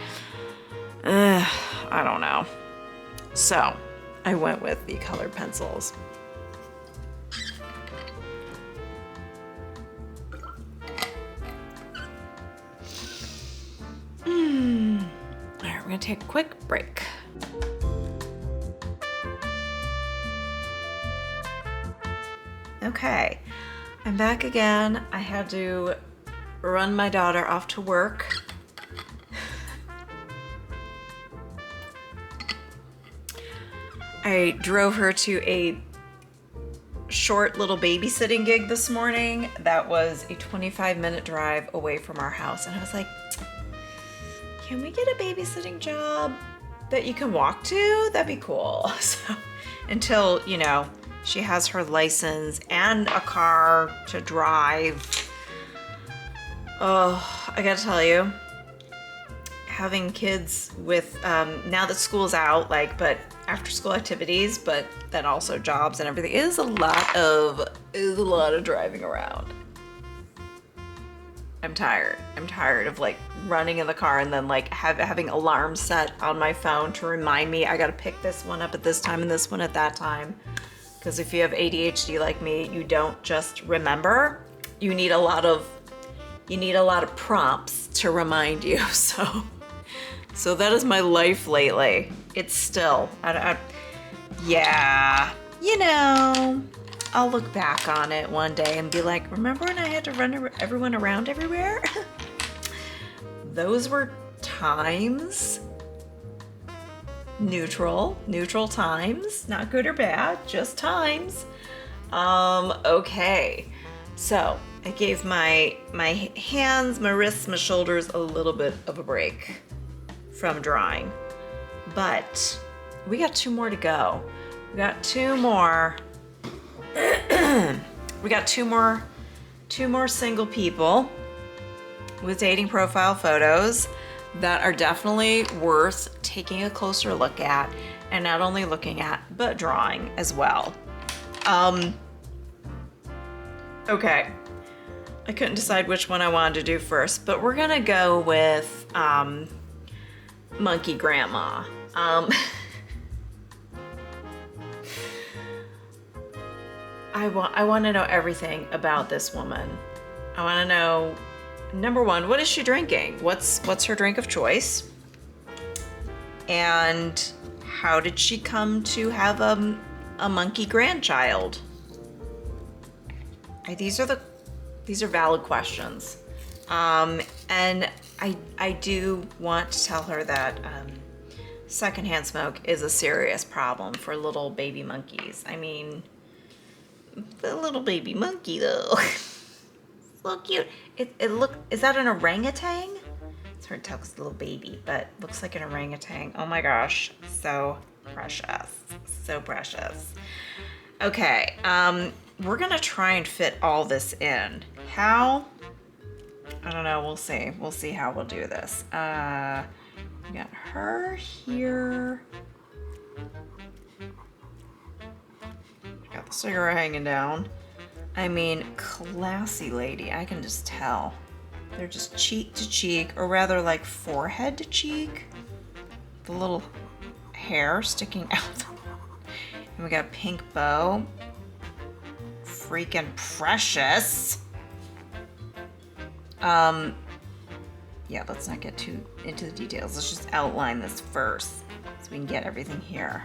I don't know. So I went with the colored pencils. gonna take a quick break. Okay, I'm back again. I had to run my daughter off to work. I drove her to a short little babysitting gig this morning that was a 25-minute drive away from our house. And I was like, can we get a babysitting job that you can walk to? That'd be cool. So until, you know, she has her license and a car to drive. Oh, I gotta tell you, having kids with, now that school's out, like, but after school activities, but then also jobs and everything, is a lot of driving around. I'm tired. I'm tired of like running in the car and then like having alarms set on my phone to remind me I gotta pick this one up at this time and this one at that time. Because if you have ADHD like me, you don't just remember. You need a lot of prompts to remind you. So that is my life lately. It's still, yeah, you know, I'll look back on it one day and be like, remember when I had to run everyone around everywhere? Those were times. Neutral times, not good or bad, just times. Okay, so I gave my hands, my wrists, my shoulders a little bit of a break from drawing, but we got 2 more to go. We got 2 more. We got 2 more single people with dating profile photos that are definitely worth taking a closer look at, and not only looking at, but drawing as well. Okay, I couldn't decide which one I wanted to do first, but we're gonna go with Monkey Grandma. I want to know everything about this woman. I want to know, number one, what is she drinking? What's her drink of choice? And how did she come to have a monkey grandchild? These are valid questions. And I do want to tell her that secondhand smoke is a serious problem for little baby monkeys. I mean, the little baby monkey though. So cute. Is that an orangutan? It's hard to tell because it's a little baby, but looks like an orangutan. Oh my gosh, so precious, so precious. Okay, we're gonna try and fit all this in. How? I don't know, we'll see. We'll see how we'll do this. We got her here. Got the cigarette hanging down. I mean, classy lady, I can just tell. They're just cheek to cheek, or rather like forehead to cheek. The little hair sticking out. And we got a pink bow. Freaking precious. Yeah, let's not get too into the details. Let's just outline this first so we can get everything here.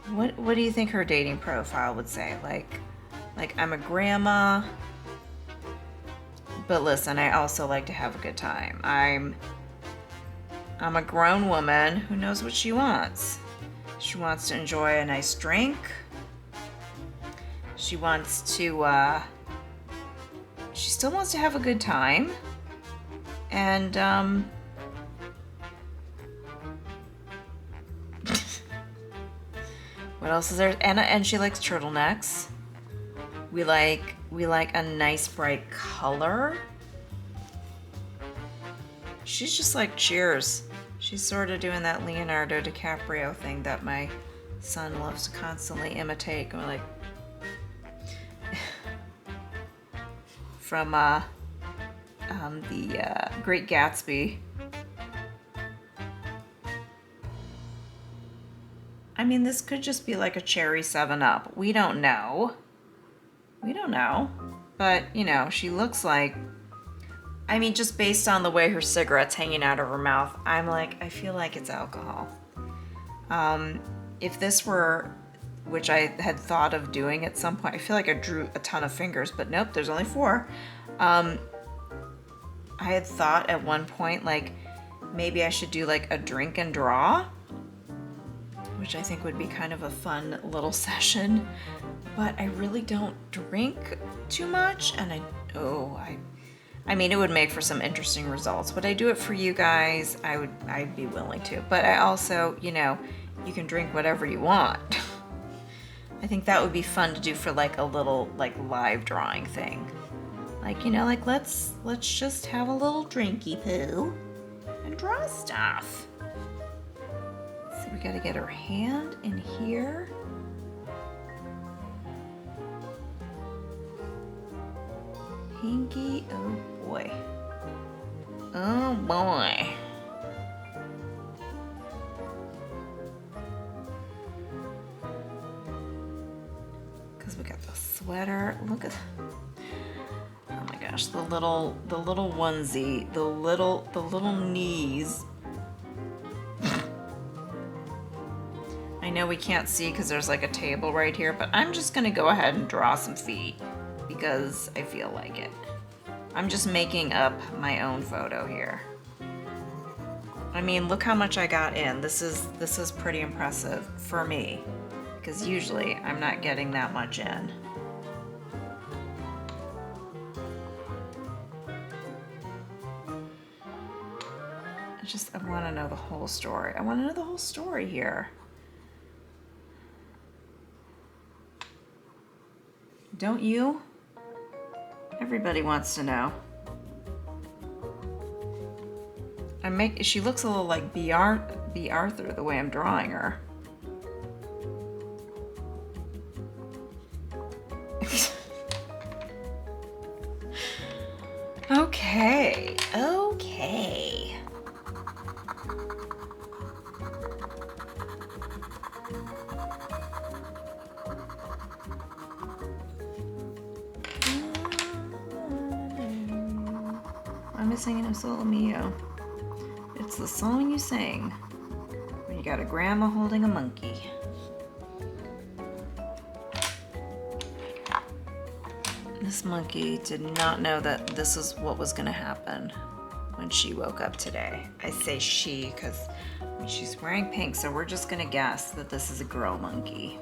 What do you think her dating profile would say? Like I'm a grandma, but listen, I also like to have a good time. I'm a grown woman who knows what she wants. She wants to enjoy a nice drink. She wants to, she still wants to have a good time. And, what else is there? And she likes turtlenecks. We like a nice bright color. She's just like Cheers. She's sort of doing that Leonardo DiCaprio thing that my son loves to constantly imitate. We're like, from the Great Gatsby. I mean, this could just be like a cherry 7-Up. We don't know. We don't know. But, you know, she looks like I mean, just based on the way her cigarette's hanging out of her mouth, I'm like, I feel like it's alcohol. If this were, which I had thought of doing at some point, I feel like I drew a ton of fingers, but nope, there's only 4. I had thought at one point, like, maybe I should do like a drink and draw, which I think would be kind of a fun little session, but I really don't drink too much, and I mean, it would make for some interesting results. Would I do it for you guys? I'd be willing to, but I also, you know, you can drink whatever you want. I think that would be fun to do for like a little like live drawing thing. Like, you know, like let's just have a little drinky poo and draw stuff. So we gotta get her hand in here. Pinky, oh boy. Oh boy. Because we got the sweater. Look at, oh my gosh, the little onesie, the little knees. I know we can't see because there's like a table right here, but I'm just gonna go ahead and draw some feet because I feel like it. I'm just making up my own photo here. I mean, look how much I got in. This is pretty impressive for me, because usually I'm not getting that much in. I want to know the whole story. I want to know the whole story here. Don't you? Everybody wants to know. She looks a little like B. Arthur the way I'm drawing her. Okay. I'm singing a solo mio. It's the song you sing when you got a grandma holding a monkey. This monkey did not know that this is what was going to happen when she woke up today. I say she because she's wearing pink, so we're just going to guess that this is a girl monkey.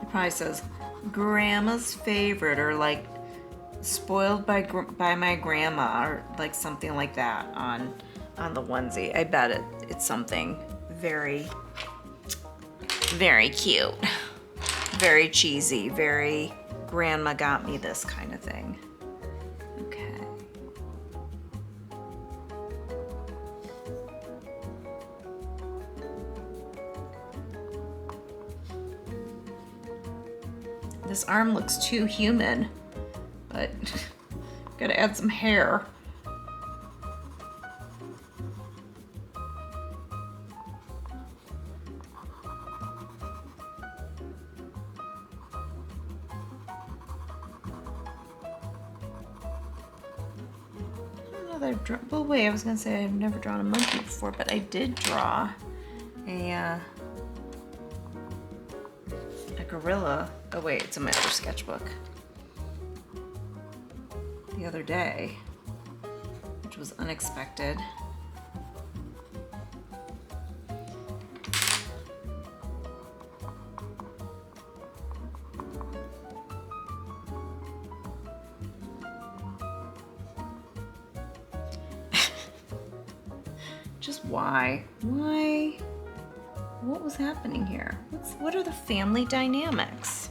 Probably says grandma's favorite, or like spoiled by my grandma, or like something like that on the onesie. I bet it's something very, very cute, very cheesy, very grandma got me this kind of thing. Okay. This arm looks too human, but gotta add some hair. Well, wait, I was gonna say I've never drawn a monkey before, but I did draw a gorilla. Oh wait, it's in my other sketchbook. The other day, which was unexpected. Just why? Why? What was happening here? What are the family dynamics?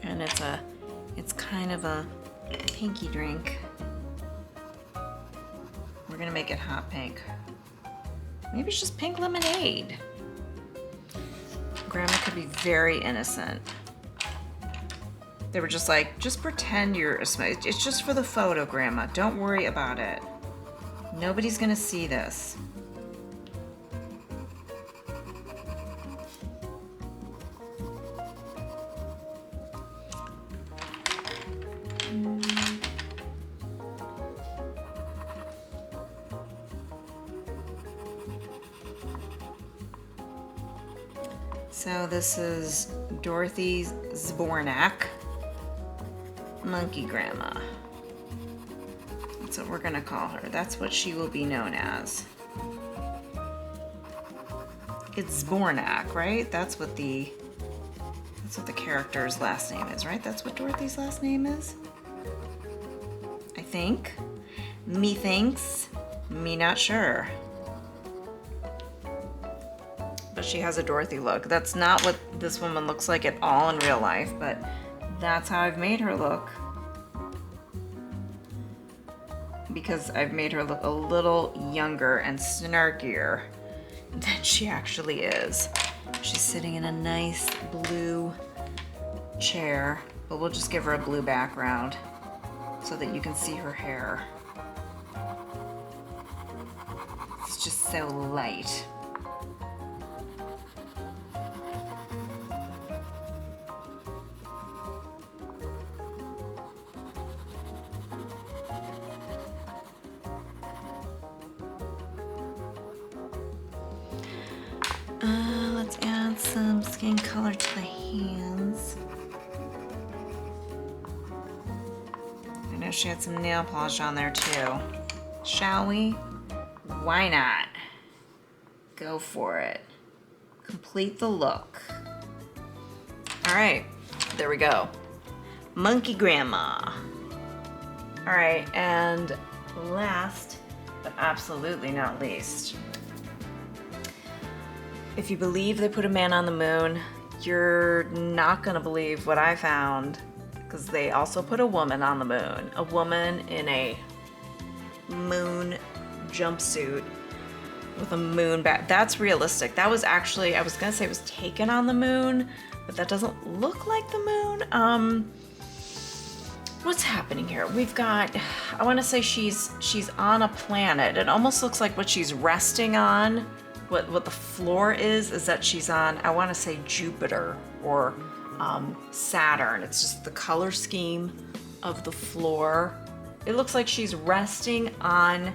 And it's kind of a pinky drink. We're gonna make it hot pink. Maybe it's just pink lemonade. Grandma could be very innocent. They were just like, just pretend you're a smile. It's just for the photo, Grandma. Don't worry about it. Nobody's gonna see this. So this is Dorothy Zbornak, Monkey Grandma. That's what we're gonna call her. That's what she will be known as. It's Zbornak, right? That's what the character's last name is, right? That's what Dorothy's last name is? I think. Me thinks. Me not sure. But she has a Dorothy look. That's not what this woman looks like at all in real life, but that's how I've made her look. Because I've made her look a little younger and snarkier than she actually is. She's sitting in a nice blue chair, but we'll just give her a blue background so that you can see her hair. It's just so light. Let's add some skin color to the hands. I know she had some nail polish on there too. Shall we? Why not? Go for it. Complete the look. All right, there we go. Monkey Grandma. All right, and last but absolutely not least, if you believe they put a man on the moon, you're not gonna believe what I found, because they also put a woman on the moon. A woman in a moon jumpsuit with a moon back. That's realistic. That was actually, I was gonna say it was taken on the moon, but that doesn't look like the moon. What's happening here? We've got, I wanna say she's on a planet. It almost looks like what she's resting on. What the floor is that she's on, I want to say Jupiter or Saturn. It's just the color scheme of the floor. It looks like she's resting on,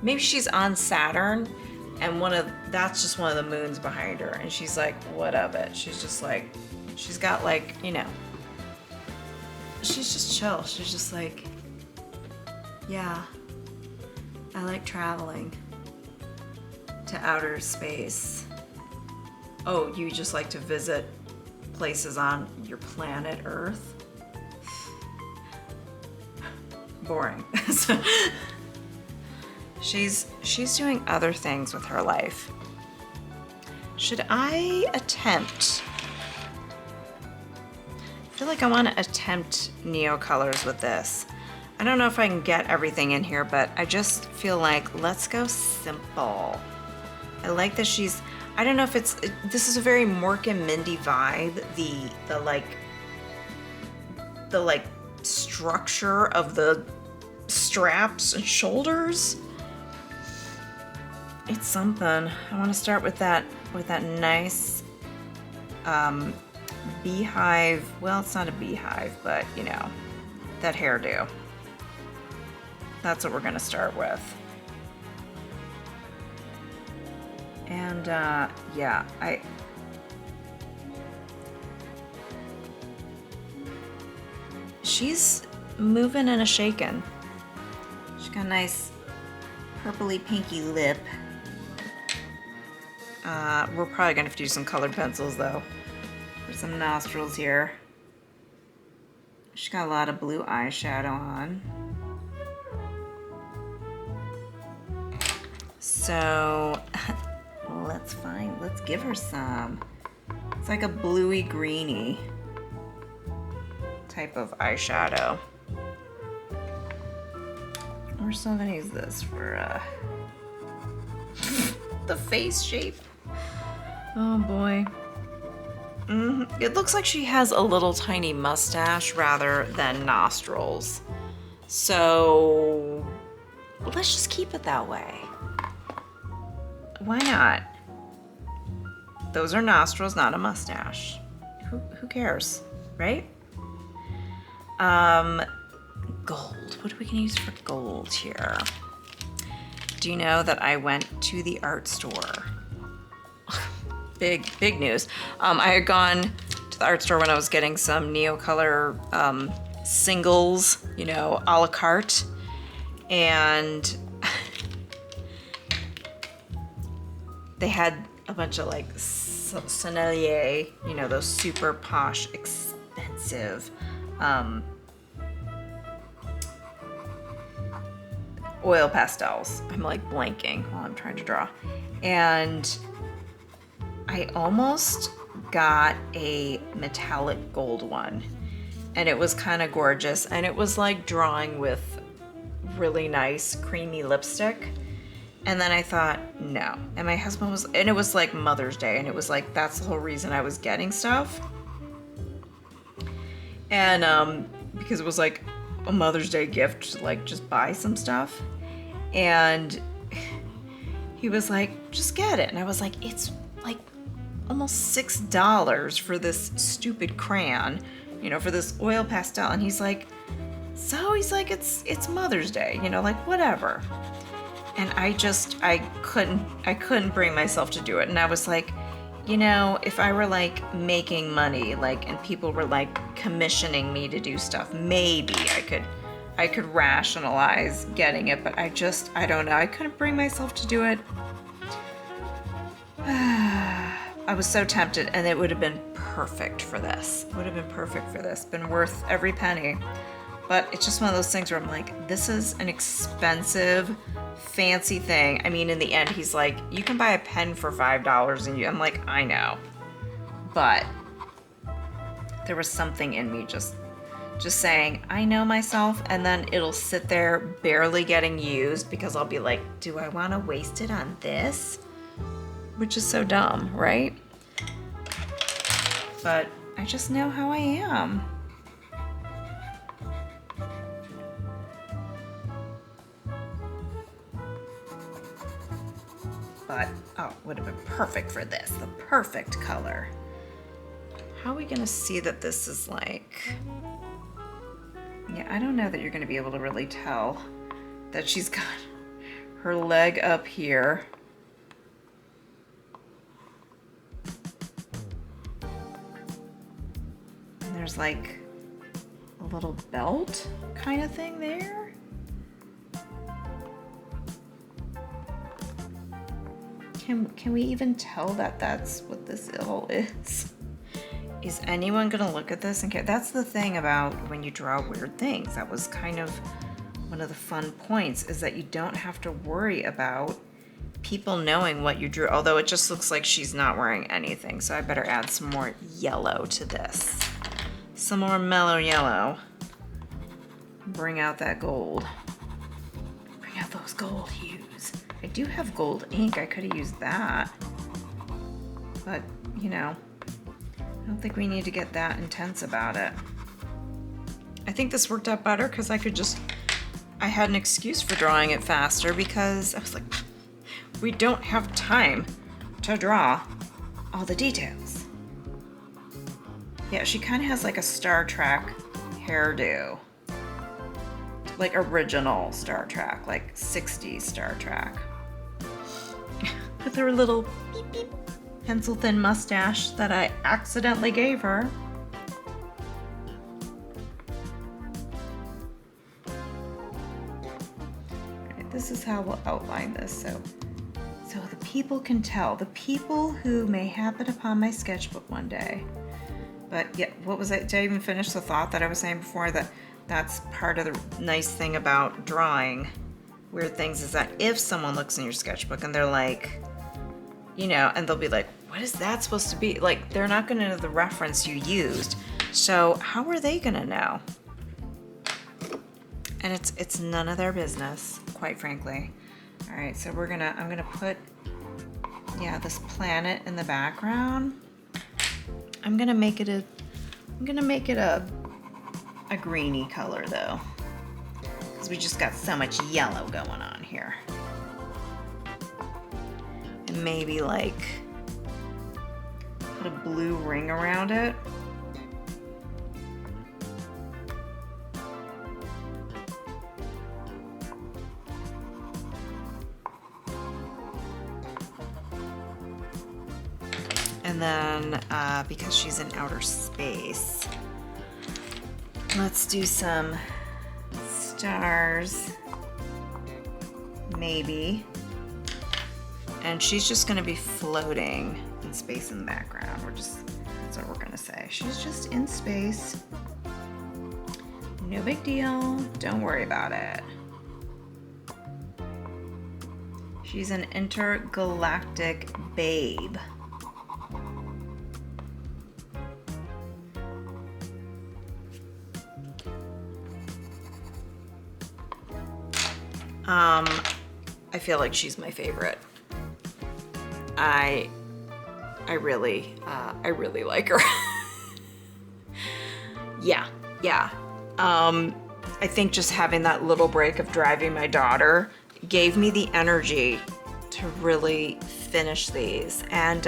maybe she's on Saturn, and that's just one of the moons behind her. And she's like, what of it? She's just like, she's got like, you know, she's just chill. She's just like, yeah, I like traveling to outer space. Oh, you just like to visit places on your planet Earth? Boring. So, she's doing other things with her life. Should I attempt? I feel like I want to attempt neo colors with this. I don't know if I can get everything in here, but I just feel like let's go simple. I like that she's, I don't know if this is a very Mork and Mindy vibe. The like structure of the straps and shoulders. It's something. I want to start with that nice beehive. Well, it's not a beehive, but you know, that hairdo. That's what we're gonna start with. And yeah, she's moving and a shaking. She's got a nice purpley pinky lip. We're probably gonna have to do some colored pencils though for some nostrils here. She's got a lot of blue eyeshadow on. So let's give her some. It's like a bluey greeny type of eyeshadow. We're still gonna use this for the face shape. Oh boy. It looks like she has a little tiny mustache rather than nostrils. So let's just keep it that way. Why not? Those are nostrils, not a mustache. Who cares, right? Gold. What are we gonna use for gold here? Do you know that I went to the art store? Big news. I had gone to the art store when I was getting some Neocolor singles, you know, a la carte. And they had a bunch of like Sennelier, you know, those super posh, expensive oil pastels. I'm like blanking while I'm trying to draw. And I almost got a metallic gold one, and it was kind of gorgeous, and it was like drawing with really nice creamy lipstick. And then I thought, no. And my husband was, and it was like Mother's Day, and it was like, that's the whole reason I was getting stuff. And because it was like a Mother's Day gift to like just buy some stuff. And he was like, just get it. And I was like, it's like almost $6 for this stupid crayon, you know, for this oil pastel. And he's like, so he's like, it's Mother's Day, you know, like whatever. And I couldn't bring myself to do it. And I was like, you know, if I were like making money, like, and people were like commissioning me to do stuff, maybe I could rationalize getting it, but I don't know. I couldn't bring myself to do it. I was so tempted, and it would have been perfect for this. It would have been perfect for this. Been worth every penny. But it's just one of those things where I'm like, this is an expensive, fancy thing. I mean, in the end, he's like, you can buy a pen for $5, and I'm like, I know. But there was something in me just saying, I know myself, and then it'll sit there barely getting used because I'll be like, do I want to waste it on this? Which is so dumb, right? But I just know how I am. But, oh, would have been perfect for this, the perfect color. How are we gonna see that this is like, yeah, I don't know that you're gonna be able to really tell that she's got her leg up here. And there's like a little belt kind of thing there. Can we even tell that that's what this all is? Is anyone gonna look at this and care? That's the thing about when you draw weird things. That was kind of one of the fun points, is that you don't have to worry about people knowing what you drew. Although it just looks like she's not wearing anything. So I better add some more yellow to this. Some more mellow yellow. Bring out that gold. Bring out those gold hues. I do have gold ink. I could have used that. But, you know, I don't think we need to get that intense about it. I think this worked out better because I had an excuse for drawing it faster because I was like, we don't have time to draw all the details. Yeah, she kind of has like a Star Trek hairdo. Like original Star Trek, like 60s Star Trek. With her little beep beep pencil thin mustache that I accidentally gave her. Right, this is how we'll outline this. So the people can tell. The people who may happen upon my sketchbook one day. But yeah, what was it? Did I even finish the thought that I was saying before? That's part of the nice thing about drawing weird things, is that if someone looks in your sketchbook and they're like, you know, and they'll be like, what is that supposed to be? Like, they're not gonna know the reference you used. So how are they gonna know? And it's none of their business, quite frankly. All right, so I'm gonna put, yeah, this planet in the background. I'm gonna make it a greeny color though, because we just got so much yellow going on here. And maybe like put a blue ring around it. And then, because she's in outer space, let's do some stars, maybe. And she's just gonna be floating in space in the background. That's what we're gonna say. She's just in space. No big deal, don't worry about it. She's an intergalactic babe. I feel like she's my favorite. I really like her. Yeah. I think just having that little break of driving my daughter gave me the energy to really finish these and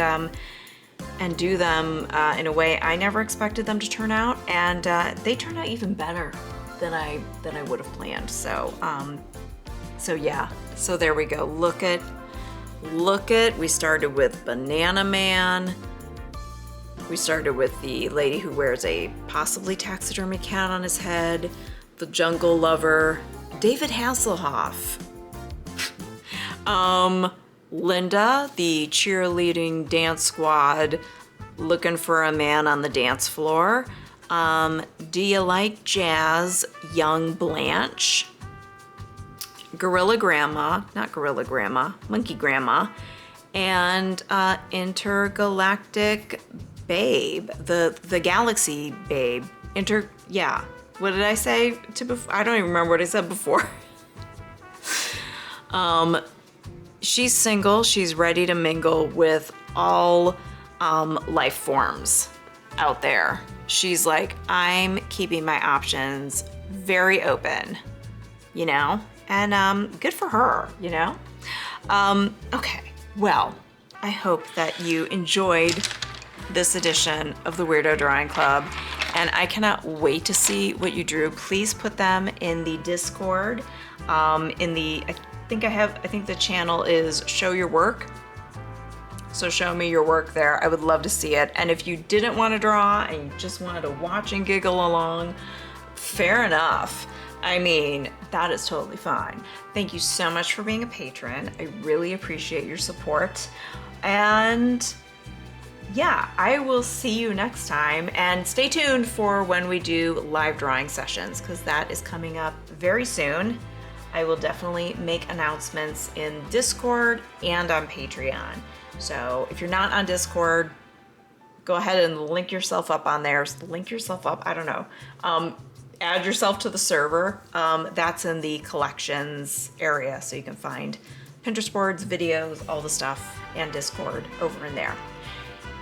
do them in a way I never expected them to turn out, and they turned out even better than I would have planned. So yeah, so there we go. Look at, we started with Banana Man. We started with the lady who wears a possibly taxidermy cat on his head, the jungle lover, David Hasselhoff, Linda, the cheerleading dance squad looking for a man on the dance floor. Do you like jazz, young Blanche, Gorilla Grandma, not Gorilla Grandma, Monkey Grandma, and Intergalactic Babe, the Galaxy Babe. What did I say I don't even remember what I said before. She's single, she's ready to mingle with all life forms out there. She's like, I'm keeping my options very open, you know? And good for her, you know? Okay, well, I hope that you enjoyed this edition of the Weirdo Drawing Club, and I cannot wait to see what you drew. Please put them in the Discord. I think the channel is Show Your Work. So show me your work there. I would love to see it. And if you didn't want to draw and you just wanted to watch and giggle along, fair enough. I mean, that is totally fine. Thank you so much for being a patron. I really appreciate your support. And yeah, I will see you next time. And stay tuned for when we do live drawing sessions, because that is coming up very soon. I will definitely make announcements in Discord and on Patreon. So if you're not on Discord, go ahead and link yourself up on there. Link yourself up, I don't know. Add yourself to the server. That's in the collections area, so you can find Pinterest boards, videos, all the stuff, and Discord over in there.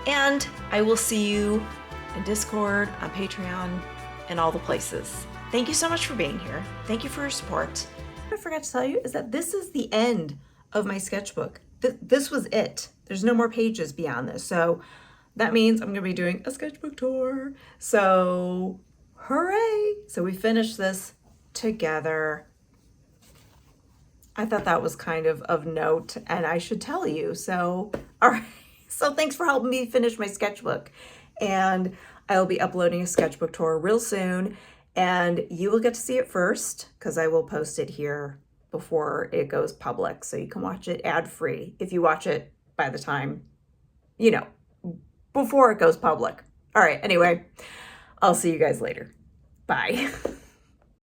And I will see you in Discord, on Patreon, and all the places. Thank you so much for being here. Thank you for your support. What I forgot to tell you is that this is the end of my sketchbook. This was it. There's no more pages beyond this. So that means I'm gonna be doing a sketchbook tour. So hooray! So we finished this together. I thought that was kind of note, and I should tell you. So, all right. So thanks for helping me finish my sketchbook. And I'll be uploading a sketchbook tour real soon, and you will get to see it first because I will post it here before it goes public. So you can watch it ad-free if you watch it by the time, before it goes public. All right, anyway, I'll see you guys later. Bye.